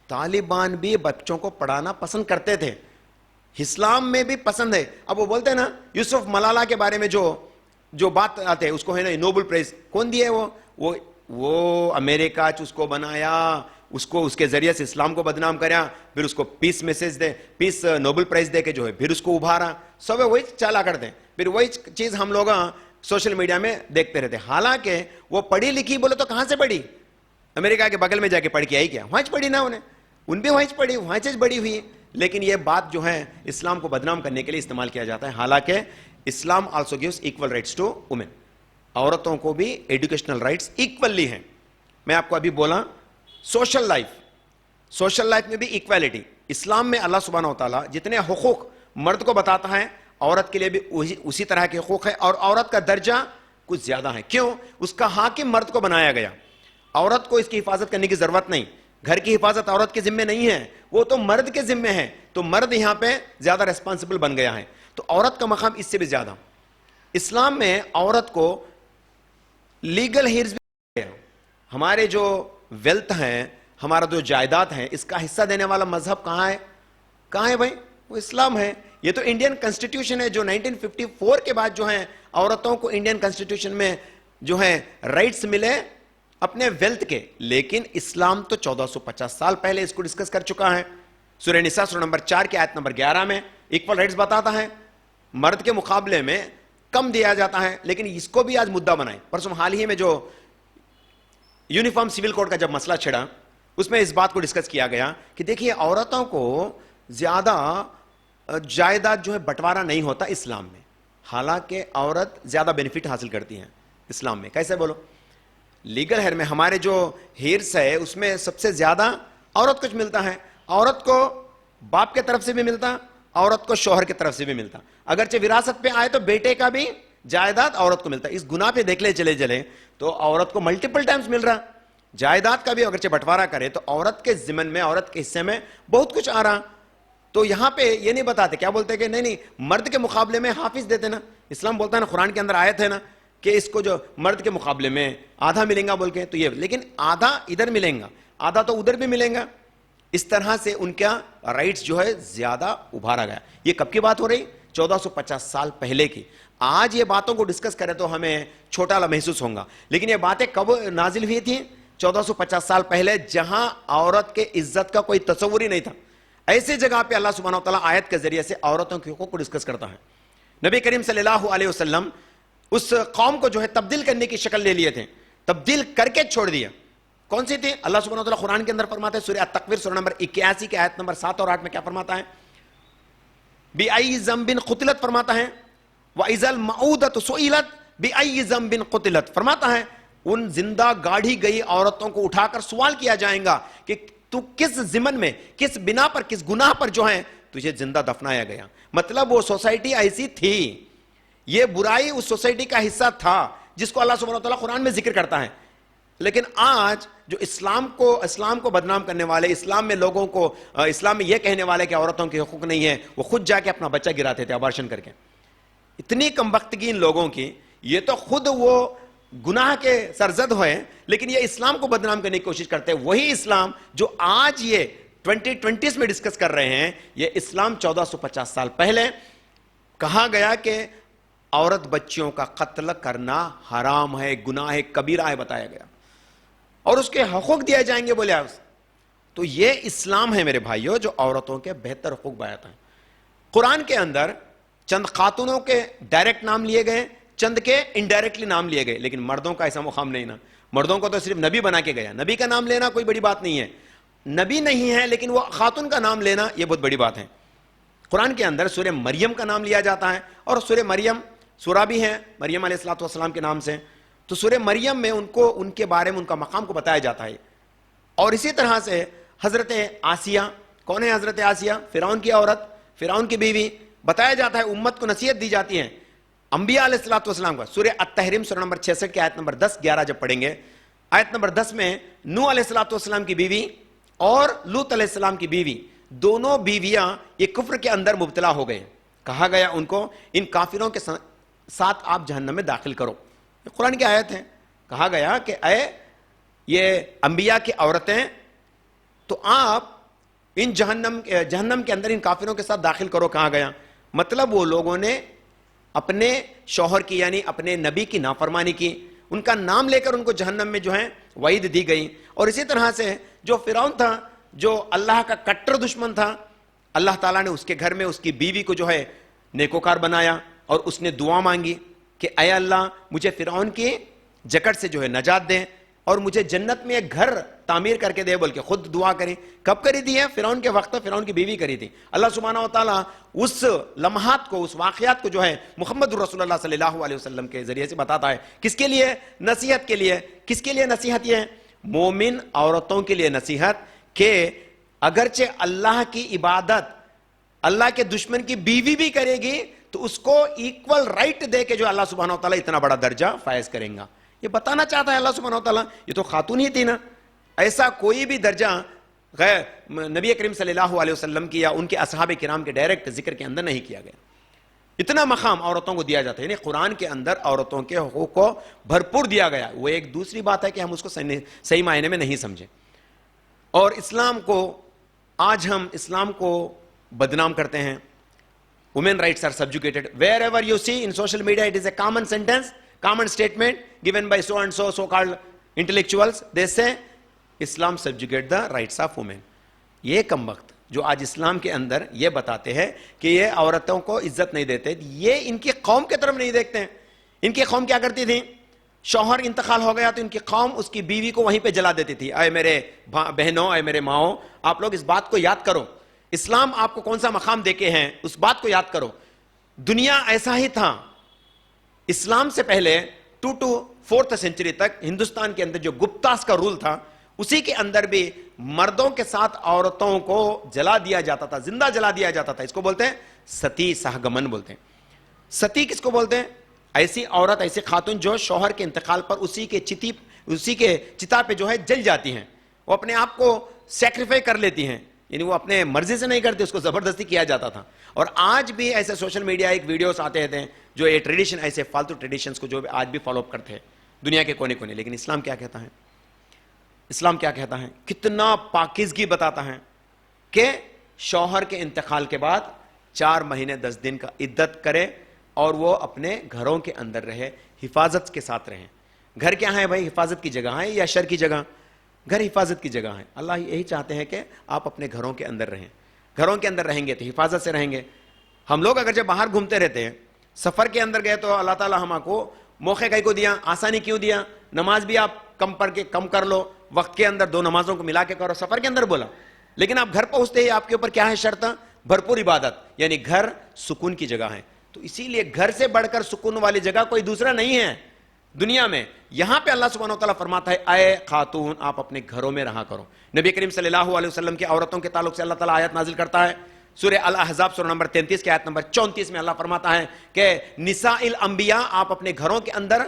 Speaker 2: Taliban بھی بچوں کو پڑھانا پسند کرتے تھے, اسلام میں بھی پسند ہے. اب وہ بولتے ہیں نا یوسف ملالہ کے بارے میں جو بات آتے ہیں, اس کو ہے نا نوبل پرائز کون دیا ہے, وہ امریکہ اس کو بنایا, اس کے ذریعے سے اسلام کو بدنام کریا, پھر اس کو پیس نوبل پرائز دے کے جو ہے پھر اس کو ابھارا. سب وہی چالا کرتے ہیں. پھر وہی چیز ہم لوگ سوشل میڈیا میں دیکھتے رہتے. حالانکہ وہ پڑھی لکھی بولے تو کہاں سے پڑھی, امریکہ کے بغل میں جا کے پڑھ کے آئی کیا, وہاں پڑھی نا انہیں, ان بھی وہیں پڑھی, وہاں سے بڑی ہوئی. لیکن یہ بات جو ہے اسلام کو بدنام کرنے کے لیے استعمال کیا جاتا ہے. حالانکہ Islam also gives equal rights to women, عورتوں کو بھی ایڈوکیشنل رائٹس ایکولی ہیں. میں آپ کو ابھی بولا سوشل لائف میں بھی ایکویلٹی. اسلام میں اللہ سبحانہ و تعالیٰ جتنے حقوق مرد کو بتاتا ہے عورت کے لیے بھی اسی طرح کے حقوق ہے, اور عورت کا درجہ کچھ زیادہ ہے. کیوں, اس کا حاکم مرد کو بنایا گیا. عورت کو اس کی حفاظت کرنے کی ضرورت نہیں, گھر کی حفاظت عورت کے ذمے نہیں ہے, وہ تو مرد کے ذمے ہے. تو مرد یہاں پہ زیادہ ریسپانسبل بن گیا ہے. تو عورت کا مقام اس سے بھی زیادہ. اسلام میں عورت کو لیگل ہیئرز بھی, ہمارے جو ویلتھ ہیں, ہمارا جو جائیداد ہے, اس کا حصہ دینے والا مذہب کہاں ہے بھائی, وہ اسلام ہے. یہ تو انڈین کنسٹیٹیوشن ہے جو 1954 کے بعد جو ہے عورتوں کو انڈین کنسٹیٹیوشن میں جو ہے رائٹس ملے اپنے ویلتھ کے. لیکن اسلام تو 1450 سال پہلے اس کو ڈسکس کر چکا ہے. سورہ نساء سورہ نمبر 4 کی آیت نمبر 11 میں ایکول رائٹس بتاتا ہے, مرد کے مقابلے میں کم دیا جاتا ہے. لیکن اس کو بھی آج مدعا بنائے. پرسوں حال ہی میں جو یونیفارم سول کوڈ کا جب مسئلہ چھڑا, اس میں اس بات کو ڈسکس کیا گیا کہ دیکھیے عورتوں کو زیادہ جائیداد جو ہے بٹوارا نہیں ہوتا اسلام میں. حالانکہ عورت زیادہ بینیفٹ حاصل کرتی ہیں اسلام میں. کیسے بولو, لیگل ہیئر میں ہمارے جو ہیئرس ہے اس میں سب سے زیادہ عورت کچھ ملتا ہے. عورت کو باپ کے طرف سے بھی ملتا, عورت کو شوہر کی طرف سے بھی ملتا. اگرچہ وراثت پہ آئے تو بیٹے کا بھی جائیداد عورت کو ملتا. اس گناہ پہ دیکھ لے چلے تو عورت کو ملٹیپل ٹائمز مل رہا. جائیداد کا بھی اگرچہ بٹوارا کرے تو عورت کے ضمن میں, عورت کے حصے میں بہت کچھ آ رہا. تو یہاں پہ یہ نہیں بتاتے, کیا بولتے کہ نہیں مرد کے مقابلے میں حافظ دیتے نا. اسلام بولتا ہے نا, قرآن کے اندر آیت ہے نا کہ اس کو جو مرد کے مقابلے میں آدھا ملیں گا بول کے, تو یہ لیکن آدھا ادھر ملیں گا, آدھا تو ادھر بھی ملیں گا. اس طرح سے ان کا رائٹس جو ہے زیادہ ابھارا گیا. یہ کب کی بات ہو رہی, 1450 سال پہلے کی. آج یہ باتوں کو ڈسکس کریں تو ہمیں چھوٹا محسوس ہوگا, لیکن یہ باتیں کب نازل ہوئی تھیں, 1450 سال پہلے, جہاں عورت کے عزت کا کوئی تصور ہی نہیں تھا. ایسی جگہ پہ اللہ سبحانہ وتعالیٰ آیت کے ذریعے سے عورتوں کے حقوق کو ڈسکس کرتا ہے. نبی کریم صلی اللہ علیہ وسلم اس قوم کو جو ہے تبدیل کرنے کی شکل لے لیے تھے, تبدیل کر کے چھوڑ دیا. کون سی تھی؟ اللہ سبحانہ وتعالیٰ قرآن کے اندر فرماتا ہے, سورہ التکویر سورہ نمبر 81 کی آیت نمبر 7 اور 8 میں کیا فرماتا ہے, بِأَيِّ ذَنبٍ قُتِلَتْ فرماتا ہے, وَإِذَا الْمَوْءُودَةُ سُئِلَتْ بِأَيِّ ذَنبٍ قُتِلَتْ فرماتا ہے ان زندہ گاڑی گئی عورتوں کو اٹھا کر سوال کیا جائے گا کہ تو کس ضمن میں, کس بنا پر, کس گناہ پر جو ہے تجھے زندہ دفنایا گیا. مطلب وہ سوسائٹی ایسی تھی, یہ برائی اس سوسائٹی کا حصہ تھا جس کو اللہ سبحانہ وتعالیٰ قرآن میں ذکر کرتا ہے. لیکن آج جو اسلام کو بدنام کرنے والے، اسلام میں لوگوں کو اسلام میں یہ کہنے والے کہ عورتوں کے حقوق نہیں ہے، وہ خود جا کے اپنا بچہ گراتے تھے ابارشن کر کے. اتنی کم بختگی ان لوگوں کی، یہ تو خود وہ گناہ کے سرزد ہوئے، لیکن یہ اسلام کو بدنام کرنے کی کوشش کرتے ہیں. وہی اسلام جو آج یہ 2020 میں ڈسکس کر رہے ہیں، یہ اسلام 1450 سال پہلے کہا گیا کہ عورت بچیوں کا قتل کرنا حرام ہے، گناہ ہے، کبیرہ ہے بتایا گیا، اور اس کے حقوق دیے جائیں گے بولے. تو یہ اسلام ہے میرے بھائیوں جو عورتوں کے بہتر حقوق بیانتا ہے. قرآن کے اندر چند خاتونوں کے ڈائریکٹ نام لیے گئے، چند کے انڈائریکٹلی نام لیے گئے، لیکن مردوں کا ایسا مقام نہیں نا. مردوں کو تو صرف نبی بنا کے گیا. نبی کا نام لینا کوئی بڑی بات نہیں ہے، نبی نہیں ہے لیکن وہ خاتون کا نام لینا یہ بہت بڑی بات ہے. قرآن کے اندر سورہ مریم کا نام لیا جاتا ہے، اور سورہ مریم سورہ بھی ہے مریم علیہ السلام کے نام سے. تو سورہ مریم میں ان کے بارے میں ان کا مقام کو بتایا جاتا ہے. اور اسی طرح سے حضرت آسیہ، کون ہے حضرت آسیہ؟ فرعون کی عورت، فرعون کی بیوی. بتایا جاتا ہے، امت کو نصیحت دی جاتی ہے انبیاء علیہ السلام کا. سورہ التحریم سورہ نمبر 66 کی آیت نمبر 10-11 جب پڑھیں گے، آیت نمبر 10 میں نوح علیہ السلام کی بیوی اور لوط علیہ السلام کی بیوی، دونوں بیویاں یہ کفر کے اندر مبتلا ہو گئے. کہا گیا ان کو ان کافروں کے ساتھ آپ جہنم میں داخل کرو. یہ قرآن کی آیت ہے. کہا گیا کہ اے یہ انبیاء کی عورتیں، تو آپ ان جہنم کے اندر ان کافروں کے ساتھ داخل کرو. کہا گیا مطلب وہ لوگوں نے اپنے شوہر کی یعنی اپنے نبی کی نافرمانی کی، ان کا نام لے کر ان کو جہنم میں جو ہے وعید دی گئی. اور اسی طرح سے جو فرعون تھا، جو اللہ کا کٹر دشمن تھا، اللہ تعالیٰ نے اس کے گھر میں اس کی بیوی کو جو ہے نیکوکار بنایا، اور اس نے دعا مانگی کہ اے اللہ مجھے فرعون کی جکڑ سے جو ہے نجات دیں، اور مجھے جنت میں ایک گھر تعمیر کر کے دے، بول کے خود دعا کریں. کب کری تھی ہے؟ فرعون کے وقت فرعون کی بیوی کری تھی. اللہ سبحانہ و تعالیٰ اس لمحات کو، اس واقعات کو جو ہے محمد رسول اللہ صلی اللہ علیہ وسلم کے ذریعے سے بتاتا ہے. کس کے لیے؟ نصیحت کے لیے. کس کے لیے نصیحت؟ یہ مومن عورتوں کے لیے نصیحت کہ اگرچہ اللہ کی عبادت اللہ کے دشمن کی بیوی بھی کرے گی تو اس کو ایکول رائٹ دے کے جو اللہ سبحانہ و تعالیٰ اتنا بڑا درجہ فائز کریں گا. یہ بتانا چاہتا ہے اللہ سبحانہ و تعالیٰ. یہ تو خاتون ہی تھی نا، ایسا کوئی بھی درجہ غیر نبی کریم صلی اللہ علیہ وسلم کی یا ان کے اصحاب کرام کے ڈائریکٹ ذکر کے اندر نہیں کیا گیا. اتنا مقام عورتوں کو دیا جاتا ہے، یعنی قرآن کے اندر عورتوں کے حقوق کو بھرپور دیا گیا. وہ ایک دوسری بات ہے کہ ہم اس کو صحیح معنی میں نہیں سمجھیں، اور اسلام کو آج ہم اسلام کو بدنام کرتے ہیں. Women rights are subjugated. Wherever you see in social media, it is a common sentence, common statement given by so and so so-called intellectuals. They say, Islam subjugate the rights of women. یہ کم وقت جو آج اسلام کے اندر یہ بتاتے ہیں کہ یہ عورتوں کو عزت نہیں دیتے، یہ ان کی قوم کی طرف نہیں دیکھتے ہیں. ان کی قوم کیا کرتی تھی؟ شوہر انتقال ہو گیا تو ان کی قوم اس کی بیوی کو وہیں پہ جلا دیتی تھی. اے میرے بہنوں، اے میرے ماؤں، آپ لوگ اس بات کو یاد کرو، اسلام آپ کو کون سا مقام دے کے ہیں، اس بات کو یاد کرو. دنیا ایسا ہی تھا. اسلام سے پہلے 2 to 4th سینچری تک ہندوستان کے اندر جو گپتاس کا رول تھا، اسی کے اندر بھی مردوں کے ساتھ عورتوں کو جلا دیا جاتا تھا، زندہ جلا دیا جاتا تھا. اس کو بولتے ہیں ستی سہگمن بولتے ہیں. ستی کس کو بولتے ہیں؟ ایسی عورت، ایسی خاتون جو شوہر کے انتقال پر اسی کے چتا پہ جو ہے جل جاتی ہیں. وہ اپنے آپ کو سیکریفائی کر لیتی ہیں، یعنی وہ اپنے مرضی سے نہیں کرتے، اس کو زبردستی کیا جاتا تھا. اور آج بھی ایسے سوشل میڈیا ایک ویڈیوز آتے رہتے ہیں جو یہ ٹریڈیشن، ایسے فالتو ٹریڈیشنز کو جو آج بھی فالو اپ کرتے ہیں دنیا کے کونے کونے. لیکن اسلام کیا کہتا ہے؟ اسلام کیا کہتا ہے؟ کتنا پاکیزگی بتاتا ہے کہ شوہر کے انتقال کے بعد 4 مہینے 10 دن کا عدت کرے اور وہ اپنے گھروں کے اندر رہے، حفاظت کے ساتھ رہیں. گھر کیا ہے بھائی؟ حفاظت کی جگہ ہے یا شر کی جگہ؟ گھر حفاظت کی جگہ ہے. اللہ یہی چاہتے ہیں کہ آپ اپنے گھروں کے اندر رہیں. گھروں کے اندر رہیں گے تو حفاظت سے رہیں گے. ہم لوگ اگر جب باہر گھومتے رہتے ہیں، سفر کے اندر گئے، تو اللہ تعالیٰ ہم کو موقع کئی کو دیا، آسانی کیوں دیا؟ نماز بھی آپ کم پڑھ کے کم کر لو، وقت کے اندر 2 نمازوں کو ملا کے کرو، سفر کے اندر بولا. لیکن آپ گھر پہنچتے ہی آپ کے اوپر کیا ہے شرط؟ بھرپور عبادت، یعنی گھر سکون کی جگہ ہے. تو اسی لیے گھر سے بڑھ کر سکون والی جگہ کوئی دوسرا نہیں ہے دنیا میں. یہاں پہ اللہ سبحانہ و تعالیٰ فرماتا ہے اے خاتون آپ اپنے گھروں میں رہا کرو. نبی کریم صلی اللہ علیہ وسلم کی عورتوں کے تعلق سے اللہ تعالیٰ آیت نازل کرتا ہے. سورہ الاحزاب سورہ نمبر 33 کی آیت نمبر 34 میں اللہ فرماتا ہے کہ نساء الانبیاء، آپ اپنے گھروں کے اندر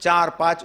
Speaker 2: 4-5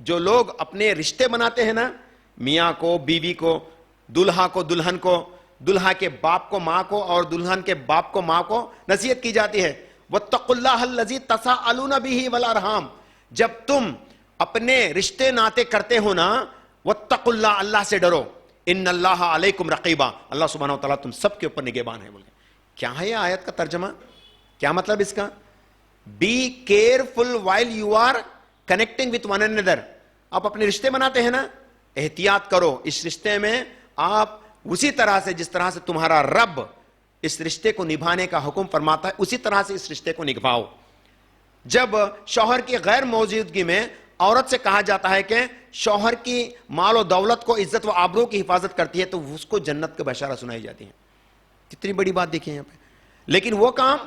Speaker 2: جو لوگ اپنے رشتے بناتے ہیں نا، میاں کو بیوی کو، دلہا کو دلہن کو، دلہا کے باپ کو ماں کو، اور دلہن کے باپ کو ماں کو نصیحت کی جاتی ہے، وَاتَّقُوا اللَّهَ الَّذِي تَسَاءَلُونَ بِهِ وَالْأَرْحَامَ، جب تم اپنے رشتے ناتے کرتے ہو نا، وَاتَّقُوا اللَّهَ، اللہ سے ڈرو، ان اللہ علیکم رقیبا، اللہ سبحانہ وتعالیٰ تم سب کے اوپر نگہبان ہے. بولے کیا ہے یہ آیت کا ترجمہ؟ کیا مطلب اس کا؟ Be careful while you are connecting with one another، آپ اپنے رشتے بناتے ہیں نا، احتیاط کرو اس رشتے میں، آپ اسی طرح سے جس طرح سے تمہارا رب اس رشتے کو نبھانے کا حکم فرماتا ہے اسی طرح سے اس رشتے کو نبھاؤ. جب شوہر کی غیر موجودگی میں عورت سے کہا جاتا ہے کہ شوہر کی مال و دولت کو، عزت و آبرو کی حفاظت کرتی ہے، تو اس کو جنت کا بشارہ سنائی جاتی ہے. کتنی بڑی بات دیکھیں یہاں پہ. لیکن وہ کام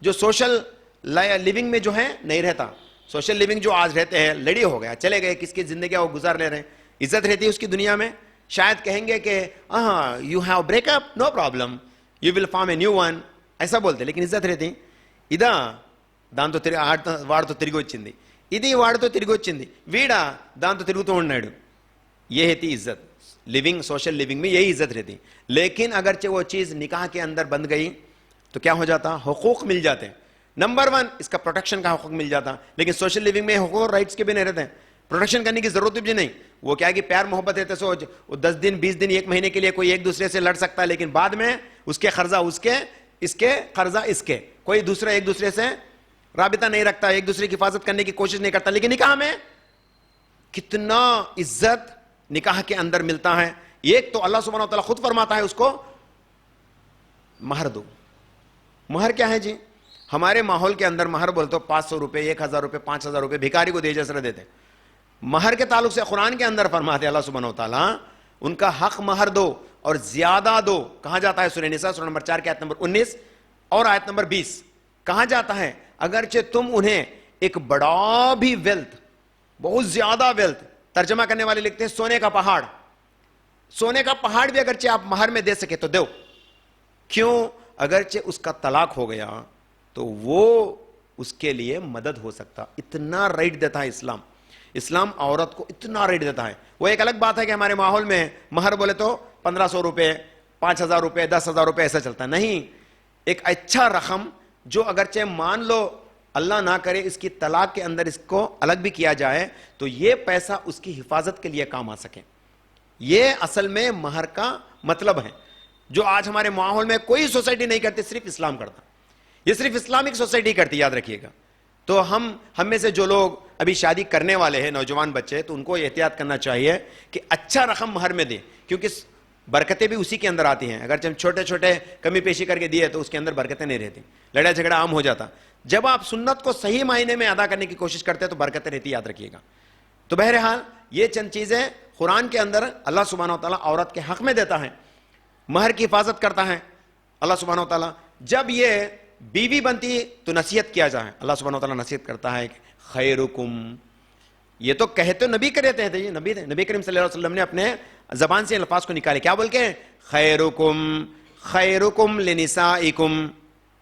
Speaker 2: جو سوشل لیونگ میں جو ہے نہیں رہتا. سوشل لیونگ جو آج رہتے ہیں، لڑی ہو گیا، چلے گئے، کس کی زندگی وہ گزار لے رہے ہیں، عزت رہتی ہے اس کی دنیا میں. شاید کہیں گے کہ ہاں you have break up, no problem, you will form a new one, ایسا بولتے، لیکن عزت رہتی. ఇదా దాంతో వాడితో తిరిగి వచ్చింది, ఇది వాడితో తిరిగి వచ్చింది, వీడా దాంతో తిరుగుతూ ఉన్నాడు. یہ ہے عزت. لیونگ، سوشل لیونگ میں یہی عزت رہتی. لیکن اگرچہ وہ چیز نکاح کے اندر بند گئی تو کیا ہو جاتا؟ حقوق مل جاتے ہیں. نمبر 1 اس کا پروٹیکشن کا حقوق مل جاتا. لیکن سوشل لیونگ میں حقوق اور رائٹس کے بھی نہیں رہتے ہیں، پروٹیکشن کرنے کی ضرورت بھی نہیں. وہ کیا کہ پیار محبت رہتے، سو 10 دن 20 دن 1 مہینے کے لیے کوئی ایک دوسرے سے لڑ سکتا ہے، لیکن بعد میں اس کے قرضہ اس کے، اس کے قرضہ اس کے، کوئی دوسرا ایک دوسرے سے رابطہ نہیں رکھتا، ایک دوسرے کی حفاظت کرنے کی کوشش نہیں کرتا. لیکن نکاح میں کتنا عزت نکاح کے اندر ملتا ہے. ایک تو اللہ سبحانہ وتعالیٰ خود فرماتا ہے اس کو مہر دو. مہر کیا ہے جی؟ ہمارے ماحول کے اندر مہر بولتے 500 روپے، 1000 روپے، 5000 روپے بھیکاری کو دے جیسا دیتے. مہر کے تعلق سے قرآن کے اندر فرماتے اللہ سبحانہ وتعالیٰ ان کا حق مہر دو اور زیادہ دو. کہا جاتا ہے سورہ نساء سورہ نمبر 4 کی آیت نمبر 19 اور آیت نمبر 20. کہا جاتا ہے اگرچہ تم انہیں ایک بڑا بھی ویلتھ، بہت زیادہ ویلتھ، ترجمہ کرنے والے لکھتے ہیں سونے کا پہاڑ، سونے کا پہاڑ بھی اگرچہ آپ مہر میں دے سکے تو دو. کیوں؟ اگرچہ اس کا طلاق ہو گیا تو وہ اس کے لیے مدد ہو سکتا. اتنا رائٹ دیتا ہے اسلام. اسلام عورت کو اتنا رائٹ دیتا ہے. وہ ایک الگ بات ہے کہ ہمارے ماحول میں مہر بولے تو 1500 روپے، 5000 روپے، 10,000 روپے ایسا چلتا ہے. نہیں، ایک اچھا رقم جو اگرچہ مان لو اللہ نہ کرے اس کی طلاق کے اندر اس کو الگ بھی کیا جائے تو یہ پیسہ اس کی حفاظت کے لیے کام آ سکے. یہ اصل میں مہر کا مطلب ہے جو آج ہمارے ماحول میں کوئی سوسائٹی نہیں کرتی، صرف اسلام کرتا. یہ صرف اسلامک سوسائٹی کرتی، یاد رکھیے گا. تو ہم میں سے جو لوگ ابھی شادی کرنے والے ہیں، نوجوان بچے، تو ان کو احتیاط کرنا چاہیے کہ اچھا رقم مہر میں دیں، کیونکہ برکتیں بھی اسی کے اندر آتی ہیں. اگرچہ ہم چھوٹے چھوٹے کمی پیشی کر کے دیے تو اس کے اندر برکتیں نہیں رہتی، لڑائی جھگڑا عام ہو جاتا. جب آپ سنت کو صحیح معنی میں ادا کرنے کی کوشش کرتے ہیں تو برکتیں رہتی، یاد رکھیے گا. تو بہرحال یہ چند چیزیں قرآن کے اندر اللہ سبحانہ وتعالیٰ عورت کے حق میں دیتا ہے. مہر کی حفاظت کرتا ہے اللہ سبحانہ وتعالیٰ. جب یہ بیوی بنتی تو نصیحت کیا جائے. اللہ سبحانہ وتعالیٰ نصیحت کرتا ہے کہ خیرکم، یہ تو کہتے نبی کرتے تھے، یہ نبی کریم صلی اللہ علیہ وسلم نے اپنے زبان سے الفاظ کو نکالے. کیا بول کے؟ خیرکم خیرکم لنسائکم.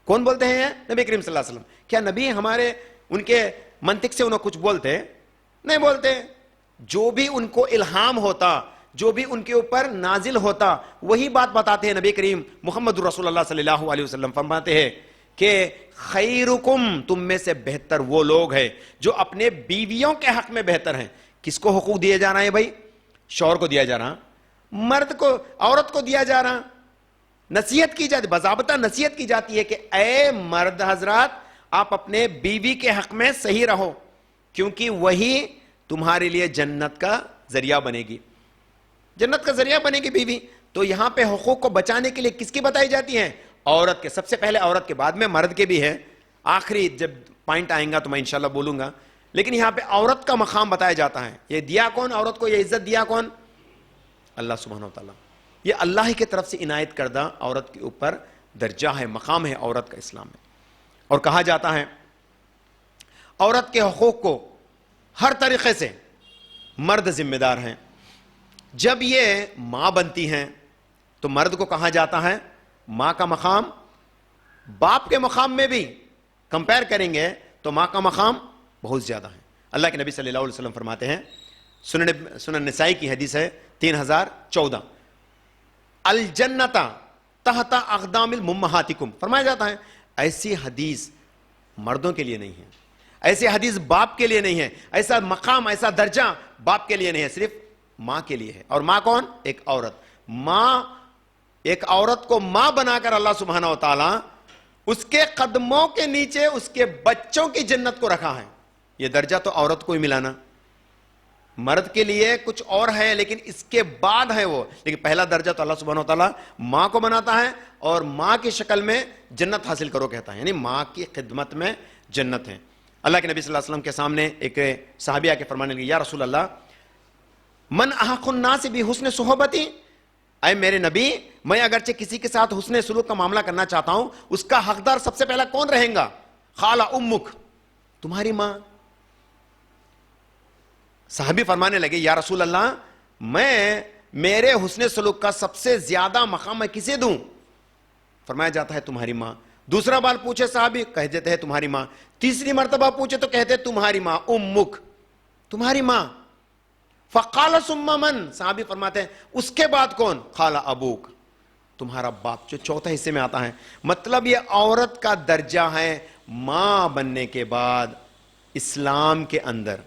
Speaker 2: کون بولتے ہیں یہ؟ نبی کریم صلی اللہ علیہ وسلم. کیا نبی ہمارے ان کے منطق سے انہوں کچھ بولتے؟ نہیں بولتے. جو بھی ان کو الہام ہوتا، جو بھی ان کے اوپر نازل ہوتا، وہی بات بتاتے ہیں. نبی کریم محمد رسول اللہ صلی اللہ علیہ وسلم فرماتے ہیں کہ خیرکم، تم میں سے بہتر وہ لوگ ہیں جو اپنے بیویوں کے حق میں بہتر ہیں. کس کو حقوق دیے جا رہے ہیں بھائی؟ شوہر کو دیا جا رہا، مرد کو، عورت کو دیا جا رہا. نصیحت کی جاتی، باضابطہ نصیحت کی جاتی ہے کہ اے مرد حضرات، آپ اپنے بیوی کے حق میں صحیح رہو، کیونکہ وہی تمہارے لیے جنت کا ذریعہ بنے گی. جنت کا ذریعہ بنے گی بیوی. تو یہاں پہ حقوق کو بچانے کے لیے کس کی بتائی جاتی ہیں؟ عورت کے. سب سے پہلے عورت کے، بعد میں مرد کے بھی ہے. آخری جب پوائنٹ آئیں گا تو میں انشاءاللہ بولوں گا. لیکن یہاں پہ عورت کا مقام بتایا جاتا ہے. یہ دیا کون عورت کو؟ یہ عزت دیا کون؟ اللہ سبحانہ وتعالیٰ. یہ اللہ ہی کی طرف سے عنایت کردہ عورت کے اوپر درجہ ہے، مقام ہے عورت کا اسلام میں. اور کہا جاتا ہے عورت کے حقوق کو ہر طریقے سے مرد ذمہ دار ہیں. جب یہ ماں بنتی ہیں تو مرد کو کہا جاتا ہے ماں کا مقام باپ کے مقام میں بھی کمپیر کریں گے تو ماں کا مقام بہت زیادہ ہے. اللہ کے نبی صلی اللہ علیہ وسلم فرماتے ہیں, سنن نسائی کی حدیث ہے 3014, الجنتا تحت اقدام المہاتکم, فرمایا جاتا ہے ایسی حدیث مردوں کے لیے نہیں ہے, ایسی حدیث باپ کے لیے نہیں ہے, ایسا مقام ایسا درجہ باپ کے لیے نہیں ہے, صرف ماں کے لیے ہے. اور ماں کون؟ ایک عورت. ماں, ایک عورت کو ماں بنا کر اللہ سبحانہ و تعالی اس کے قدموں کے نیچے اس کے بچوں کی جنت کو رکھا ہے. یہ درجہ تو عورت کو ہی ملانا, مرد کے لیے کچھ اور ہے لیکن اس کے بعد ہے وہ, لیکن پہلا درجہ تو اللہ سبحانہ و تعالیٰ ماں کو بناتا ہے اور ماں کی شکل میں جنت حاصل کرو کہتا ہے, یعنی ماں کی خدمت میں جنت ہے. اللہ کے نبی صلی اللہ علیہ وسلم کے سامنے ایک صحابی آ کے فرمانے لگے, یا رسول اللہ من احق الناس بحسن صحبتی, اے میرے نبی میں اگرچہ کسی کے ساتھ حسن سلوک کا معاملہ کرنا چاہتا ہوں, اس کا حقدار سب سے پہلا کون رہیں گا؟ قال امک, تمہاری ماں. صحابی فرمانے لگے, یا رسول اللہ میں میرے حسن سلوک کا سب سے زیادہ مقام میں کسے دوں؟ فرمایا جاتا ہے تمہاری ماں. دوسرا بار پوچھے صحابی, کہہ دیتے ہیں تمہاری ماں. تیسری مرتبہ پوچھے تو کہتے تمہاری ماں, امک, تمہاری ماں. فقال ثم من, صحابی فرماتے ہیں اس کے بعد کون؟ قال ابوک, تمہارا باپ, جو چوتھے حصے میں آتا ہے. مطلب یہ عورت کا درجہ ہے ماں بننے کے بعد اسلام کے اندر.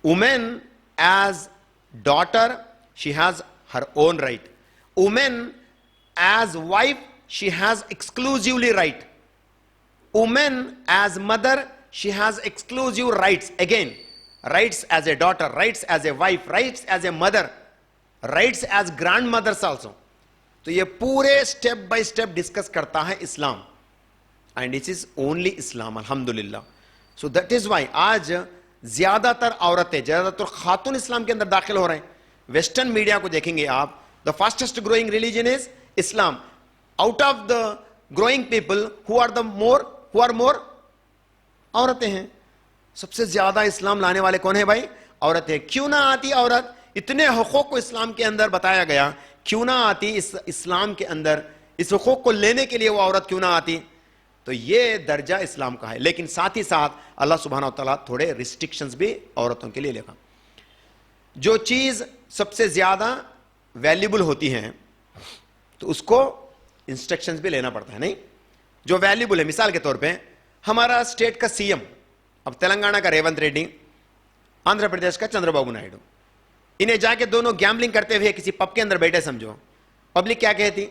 Speaker 2: Woman as daughter, she has her own right. Woman as wife, she has exclusively right. Woman as mother, she has exclusive rights. Again, rights as a daughter, rights as a wife, rights as a mother, rights as grandmothers also. تو یہ پورے step by step discuss کرتا ہے اسلام, and it is only اسلام, الحمدللہ. So that is why آج زیادہ تر عورتیں, زیادہ تر خاتون اسلام کے اندر داخل ہو رہے ہیں. ویسٹرن میڈیا کو دیکھیں گے آپ, the fastest growing religion is Islam. Out of the growing people who are more, عورتیں ہیں. سب سے زیادہ اسلام لانے والے کون ہیں بھائی؟ عورتیں. کیوں نہ آتی عورت؟ اتنے حقوق کو اسلام کے اندر بتایا گیا, کیوں نہ آتی اس اسلام کے اندر, اس حقوق کو لینے کے لیے وہ عورت کیوں نہ آتی؟ تو یہ درجہ اسلام کا ہے. لیکن ساتھ ہی ساتھ اللہ سبحانہ وتعالیٰ تھوڑے ریسٹرکشنز بھی عورتوں کے لیے لکھا. جو چیز سب سے زیادہ ویلیبل ہوتی ہے تو اس کو انسٹرکشنز بھی لینا پڑتا ہے. نہیں, جو ویلیبل ہے, مثال کے طور پہ ہمارا اسٹیٹ کا سی ایم, اب تلنگانہ کا ریونت ریڈی, آندھرا پردیش کا چندر بابو نائیڈو, انہیں جا کے دونوں گیمبلنگ کرتے ہوئے کسی پب کے اندر بیٹھے, سمجھو پبلک کیا کہتی؟